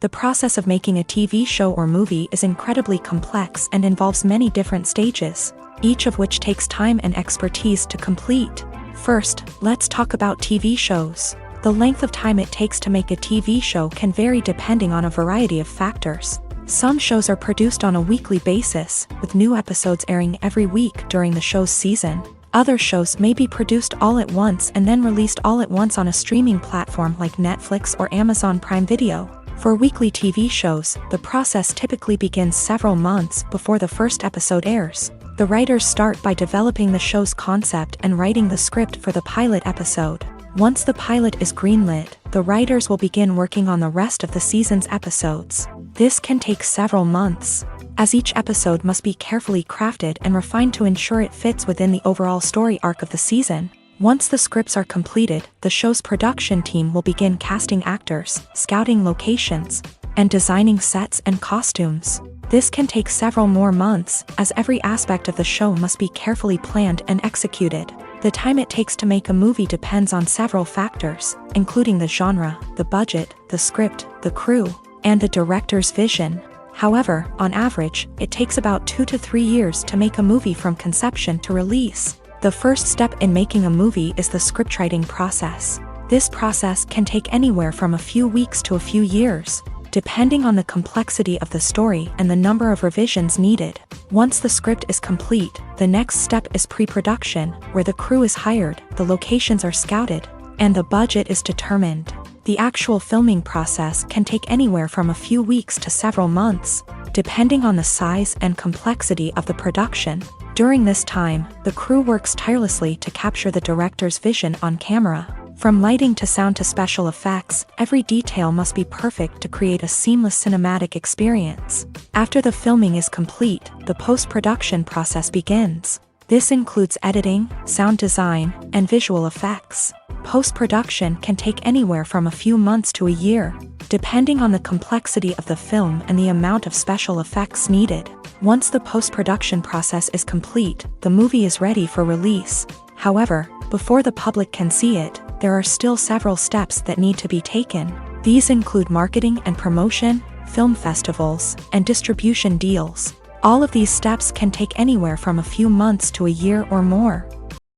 The process of making a TV show or movie is incredibly complex and involves many different stages, each of which takes time and expertise to complete. First, let's talk about TV shows. The length of time it takes to make a TV show can vary depending on a variety of factors. Some shows are produced on a weekly basis, with new episodes airing every week during the show's season. Other shows may be produced all at once and then released all at once on a streaming platform like Netflix or Amazon Prime Video. For weekly TV shows, the process typically begins several months before the first episode airs. The writers start by developing the show's concept and writing the script for the pilot episode. Once the pilot is greenlit, the writers will begin working on the rest of the season's episodes. This can take several months, as each episode must be carefully crafted and refined to ensure it fits within the overall story arc of the season. Once the scripts are completed, the show's production team will begin casting actors, scouting locations, and designing sets and costumes. This can take several more months, as every aspect of the show must be carefully planned and executed. The time it takes to make a movie depends on several factors, including the genre, the budget, the script, the crew, and the director's vision. However, on average, it takes about 2 to 3 years to make a movie from conception to release. The first step in making a movie is the scriptwriting process. This process can take anywhere from a few weeks to a few years, depending on the complexity of the story and the number of revisions needed. Once the script is complete, the next step is pre-production, where the crew is hired, the locations are scouted, and the budget is determined. The actual filming process can take anywhere from a few weeks to several months, depending on the size and complexity of the production. During this time, the crew works tirelessly to capture the director's vision on camera. From lighting to sound to special effects, every detail must be perfect to create a seamless cinematic experience. After the filming is complete, the post-production process begins. This includes editing, sound design, and visual effects. Post-production can take anywhere from a few months to a year, depending on the complexity of the film and the amount of special effects needed. Once the post-production process is complete, the movie is ready for release. However, before the public can see it, there are still several steps that need to be taken. These include marketing and promotion, film festivals, and distribution deals. All of these steps can take anywhere from a few months to a year or more.